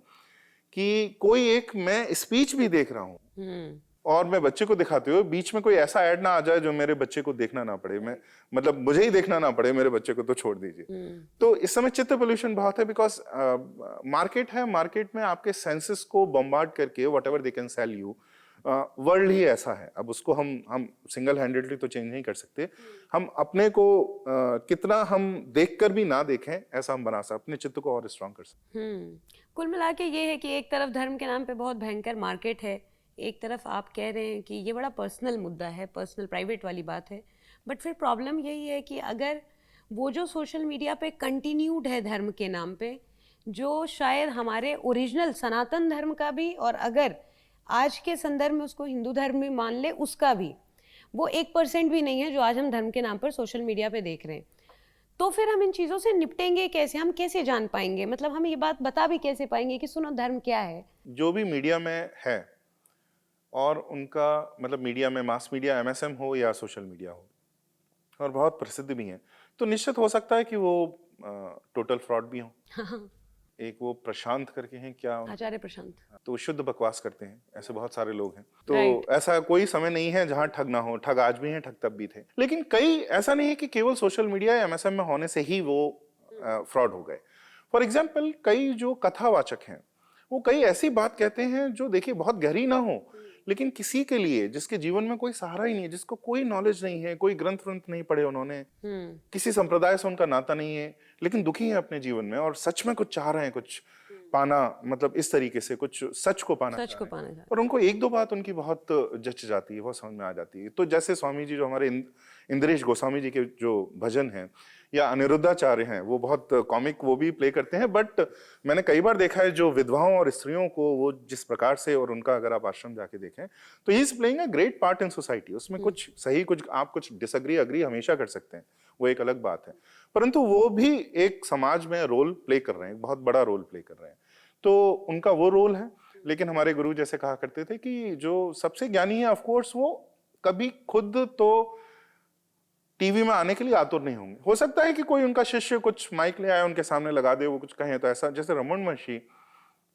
कि कोई एक मैं स्पीच भी देख रहा हूँ और मैं बच्चे को दिखाते हुए बीच में कोई ऐसा ऐड ना आ जाए जो मेरे बच्चे को देखना ना पड़े, मैं मतलब मुझे ही देखना ना पड़े, मेरे बच्चे को तो छोड़ दीजिए। तो इस समय चित्त पोल्यूशन बहुत है, बिकॉज मार्केट है, मार्केट में आपके सेंसेस को बम्बार्ड करके whatever they can sell you, world ही ऐसा है। अब उसको हम सिंगल हैंडेडली तो चेंज नहीं कर सकते। हम अपने को कितना हम देखकर भी ना देखें ऐसा हम बना सकते, अपने चित्त को और स्ट्रांग कर सकते। कुल मिला के ये है कि एक तरफ धर्म के नाम पे बहुत भयंकर मार्केट है, एक तरफ आप कह रहे हैं कि ये बड़ा पर्सनल मुद्दा है, पर्सनल प्राइवेट वाली बात है। बट फिर प्रॉब्लम यही है कि अगर वो जो सोशल मीडिया पे कंटिन्यूड है धर्म के नाम पे, जो शायद हमारे ओरिजिनल सनातन धर्म का भी, और अगर आज के संदर्भ में उसको हिंदू धर्म भी मान ले उसका भी, वो 1% भी नहीं है जो आज हम धर्म के नाम पर सोशल मीडिया पे देख रहे हैं। तो फिर हम इन चीज़ों से निपटेंगे कैसे? हम कैसे जान पाएंगे, मतलब हम ये बात बता भी कैसे पाएंगे कि सुनो धर्म क्या है? जो भी मीडिया में है, और उनका मतलब मीडिया में, मास मीडिया, एमएसएम हो या सोशल मीडिया हो, और बहुत प्रसिद्ध भी हैं, तो निश्चित हो सकता है कि वो टोटल फ्रॉड भी हों। एक वो प्रशांत करके हैं, क्या आचार्य प्रशांत, तो शुद्ध बकवास करते हैं, ऐसे बहुत सारे लोग हैं। तो Right. ऐसा कोई समय नहीं है जहां ठग ना हो, ठग आज भी हैं, ठग तब भी थे। लेकिन कई, ऐसा नहीं है कि केवल सोशल मीडिया या एमएसएम में होने से ही वो फ्रॉड हो गए। फॉर एग्जाम्पल, कई जो कथावाचक हैं वो कई ऐसी बात कहते हैं जो देखिए बहुत गहरी ना हो, लेकिन किसी के लिए जिसके जीवन में कोई सहारा ही नहीं है, जिसको कोई नॉलेज नहीं है, कोई ग्रंथ व्रंथ नहीं पढ़े उन्होंने, किसी संप्रदाय से उनका नाता नहीं है, लेकिन दुखी है अपने जीवन में और सच में कुछ चाह रहे हैं, कुछ पाना, मतलब इस तरीके से कुछ सच को पाना चाह रहे हैं। और उनको एक दो बात उनकी बहुत जच जाती है, बहुत समझ में आ जाती है। तो जैसे स्वामी जी, जो हमारे इंद्रेश गोस्वामी जी के जो भजन हैं, या अनिरुद्धाचार्य हैं, वो बहुत कॉमिक वो भी प्ले करते हैं। बट मैंने कई बार देखा है जो विधवाओं और स्त्रियों को वो जिस प्रकार से, और उनका अगर आप आश्रम जाके देखें तो he is playing a great part in society. उसमें कुछ सही, कुछ आप कुछ डिसएग्री, अग्री हमेशा कर सकते हैं, वो एक अलग बात है, परंतु वो भी एक समाज में रोल प्ले कर रहे हैं, बहुत बड़ा रोल प्ले कर रहे हैं। तो उनका वो रोल है। लेकिन हमारे गुरु जैसे कहा करते थे कि जो सबसे ज्ञानी है, ऑफकोर्स वो कभी खुद तो टीवी में आने के लिए आतुर नहीं होंगे। हो सकता है कि कोई उनका शिष्य कुछ माइक ले आया, उनके सामने लगा दे, वो कुछ कहें तो ऐसा, जैसे रमन महर्षि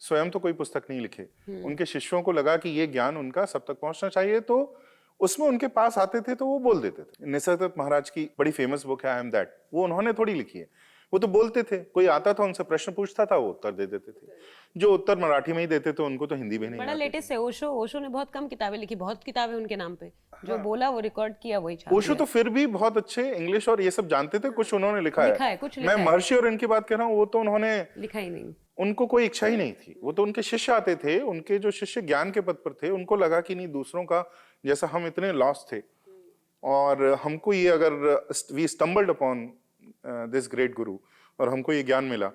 स्वयं तो कोई पुस्तक नहीं लिखे, उनके शिष्यों को लगा कि ये ज्ञान उनका सब तक पहुंचना चाहिए, तो उसमें उनके पास आते थे तो वो बोल देते थे। निसर्गदत्त महाराज की बड़ी फेमस बुक है आई एम दैट, वो उन्होंने थोड़ी लिखी है, वो तो बोलते थे, कोई आता था उनसे प्रश्न पूछता था, वो उत्तर दे देते थे। जो उत्तर मराठी में ही देते थे, उनको तो हिंदी भी नहीं बड़ा आती। लेटेस्ट है ओशो ने बहुत कम किताबें लिखी, बहुत किताबें उनके नाम पे, जो बोला वो रिकॉर्ड किया वही छाप ओशो तो फिर भी बहुत अच्छे इंग्लिश और ये सब जानते थे, कुछ उन्होंने लिखा है। कुछ मैं महर्षि और इनकी बात कर रहा हूँ, वो तो उन्होंने लिखा ही नहीं, उनको कोई इच्छा ही नहीं थी, वो तो उनके शिष्य आते थे, उनके जो शिष्य ज्ञान के पद पर थे, उनको लगा कि नहीं, दूसरों का जैसा हम इतने लॉस्ट थे और हमको ये, अगर we stumbled upon this great guru और हमको ये ज्ञान मिला,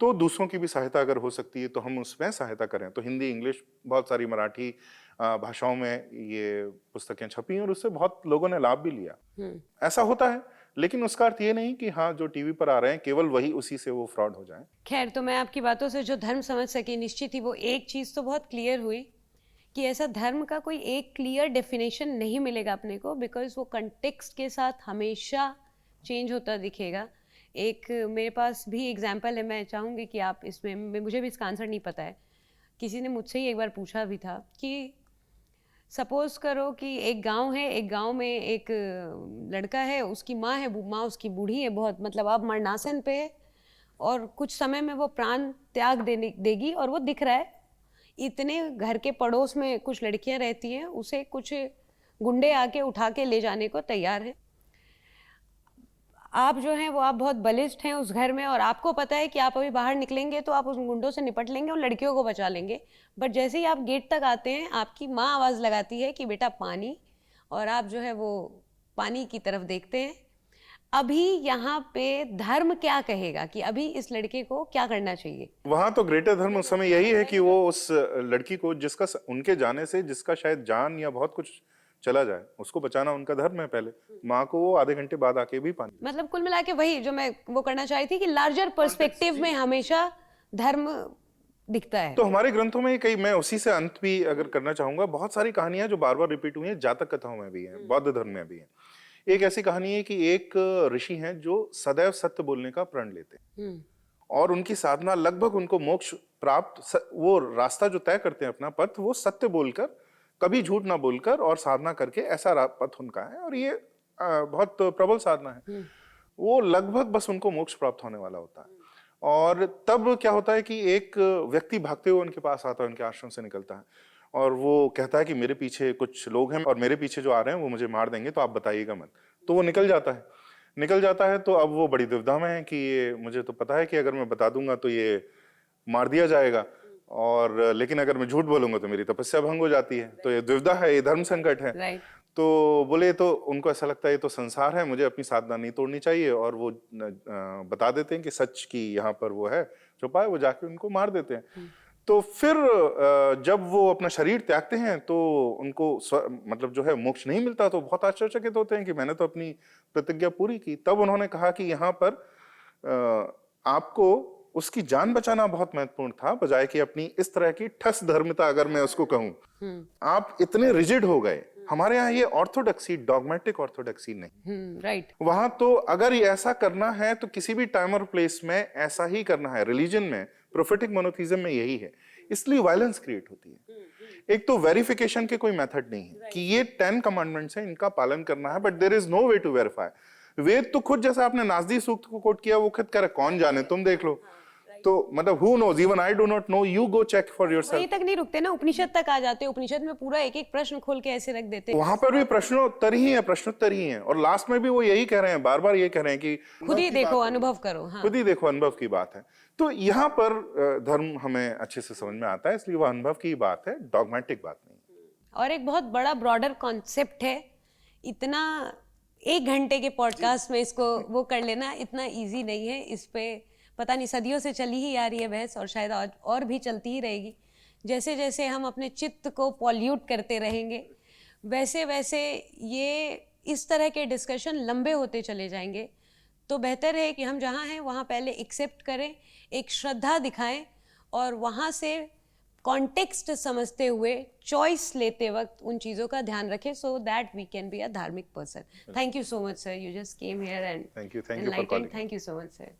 तो दूसरों की भी सहायता अगर हो सकती है तो हम उसमें सहायता करें। तो हिंदी, इंग्लिश, बहुत सारी मराठी भाषाओं में ये पुस्तकें छपी और उससे बहुत लोगों ने लाभ भी लिया। ऐसा होता है, लेकिन उसका अर्थ ये नहीं कि हाँ जो टीवी पर आ रहे हैं केवल वही, उसी से वो फ्रॉड हो जाए। खैर, तो मैं आपकी बातों से जो धर्म समझ सकी, निश्चित ही वो एक चीज़ तो बहुत क्लियर हुई कि ऐसा धर्म का कोई एक क्लियर डेफिनेशन नहीं मिलेगा अपने को, बिकॉज वो कंटेक्स्ट के साथ हमेशा चेंज होता दिखेगा। एक मेरे पास भी एग्जाम्पल है, मैं चाहूँगी कि आप इसमें, मुझे भी इसका आंसर नहीं पता है, किसी ने मुझसे ही एक बार पूछा भी था कि सपोज करो कि एक गांव है, एक गांव में एक लड़का है, उसकी माँ है, माँ उसकी बूढ़ी है बहुत, मतलब अब मरणासन पे है, और कुछ समय में वो प्राण त्याग देगी, और वो दिख रहा है। इतने घर के पड़ोस में कुछ लड़कियां रहती हैं, उसे कुछ गुंडे आके उठा के ले जाने को तैयार है। आप जो हैं वो आप बहुत बलिष्ठ हैं उस घर में, और आपको पता है कि आप अभी बाहर निकलेंगे तो आप उस गुंडों से निपट लेंगे और लड़कियों को बचा लेंगे। बट जैसे ही आप गेट तक आते हैं, आपकी माँ आवाज़ लगाती है कि बेटा पानी, और आप जो है वो पानी की तरफ देखते हैं। अभी यहाँ पे धर्म क्या कहेगा कि अभी इस लड़के को क्या करना चाहिए? वहां तो ग्रेटर धर्म उस समय यही है कि वो उस लड़की को जिसका उनके जाने से जिसका शायद जान या बहुत कुछ चला जाए, उसको बचाना उनका धर्म है। पहले माँ को वो आधे घंटे बाद आके भी पानी, मतलब कुल मिला के वही जो मैं वो करना चाह रही थी कि लार्जर पर्सपेक्टिव में हमेशा धर्म दिखता है। तो हमारे ग्रंथों में कई, मैं उसी से अंत भी अगर करना चाहूंगा, बहुत सारी कहानियां जो बार बार रिपीट हुई हैं, जातक कथाओं में भी हैं, बौद्ध धर्म में भी हैं। एक ऐसी कहानी है कि एक ऋषि हैं जो सदैव सत्य बोलने का प्रण लेते हैं, और उनकी साधना लगभग उनको मोक्ष प्राप्त, वो रास्ता जो तय करते हैं अपना पथ, वो सत्य बोलकर, कभी झूठ ना बोलकर और साधना करके, ऐसा पथ उनका है। और ये बहुत प्रबल साधना है। वो लगभग बस उनको मोक्ष प्राप्त होने वाला होता है। और तब क्या होता है कि एक व्यक्ति भागते हुए उनके पास आता है, उनके आश्रम से निकलता है, और वो कहता है कि मेरे पीछे कुछ लोग हैं और मेरे पीछे जो आ रहे हैं वो मुझे मार देंगे, तो आप बताइएगा मत। तो वो निकल जाता है। तो अब वो बड़ी दुविधा में है कि ये, मुझे तो पता है कि अगर मैं बता दूंगा तो ये मार दिया जाएगा, और लेकिन अगर मैं झूठ बोलूंगा तो मेरी तपस्या भंग हो जाती है। तो ये दुविधा है, ये धर्म संकट है। राइट। तो बोले, तो उनको ऐसा लगता है ये तो संसार है, मुझे अपनी साधना नहीं तोड़नी चाहिए, और वो बता देते हैं कि सच की यहाँ पर वो है छुपा है, वो जाके उनको मार देते हैं। तो फिर जब वो अपना शरीर त्यागते हैं तो उनको मतलब जो है मोक्ष नहीं मिलता, तो बहुत आश्चर्यचकित होते हैं कि मैंने तो अपनी प्रतिज्ञा पूरी की। तब उन्होंने कहा कि यहाँ पर आपको उसकी जान बचाना बहुत महत्वपूर्ण था, बजाय कि अपनी इस तरह की ठस धर्मिता, अगर मैं उसको कहूं, आप इतने रिजिड हो गए। हमारे यहाँ ये ऑर्थोडॉक्सी, डॉगमेटिक ऑर्थोडॉक्सी नहीं। राइट। वहां तो अगर ये ऐसा करना है तो किसी भी टाइम और प्लेस में ऐसा ही करना है। रिलीजन में, प्रोफेटिक मोनोथीज्म में यही है, इसलिए वायलेंस क्रिएट होती है। एक तो वेरिफिकेशन के कोई मेथड नहीं है कि ये 10 कमांडमेंट्स हैं, इनका पालन करना है, but there is no way to verify. Veda तो खुद, जैसा आपने नाज़दी सूक्त को कोट किया, वो खुद कह रहा कौन जाने, तुम देख लो। तो मतलब who knows, even I do not know, you go check for yourself। वहीं तक नहीं रुकते ना, उपनिषद तक आ जाते हैं। उपनिषद में पूरा एक एक प्रश्न खोल के ऐसे रख देते हैं। वहां पर भी प्रश्नोत्तर ही है, और लास्ट में भी वो यही कह रहे हैं, बार बार ये कह रहे हैं कि खुद ही देखो, अनुभव करो। हाँ। खुद ही देखो, अनुभव की बात है। तो यहाँ पर धर्म हमें अच्छे से समझ में आता है, इसलिए वो अनुभव की बात है, डॉगमेटिक बात नहीं। और एक बहुत बड़ा ब्रॉडर कॉन्सेप्ट है, इतना 1 घंटे के पॉडकास्ट में इसको वो कर लेना इतना इजी नहीं है। इस पे पता नहीं सदियों से चली ही आ रही है बहस, और शायद और भी चलती ही रहेगी। जैसे जैसे हम अपने चित्त को पॉल्यूट करते रहेंगे, वैसे वैसे ये इस तरह के डिस्कशन लंबे होते चले जाएंगे। तो बेहतर है कि हम जहाँ हैं वहाँ पहले एक्सेप्ट करें, एक श्रद्धा दिखाएं, और वहाँ से कॉन्टेक्स्ट समझते हुए चॉइस लेते वक्त उन चीज़ों का ध्यान रखें, so that we can be a धार्मिक person. Thank you so much sir, you just came here and thank you for calling. Thank you so much sir.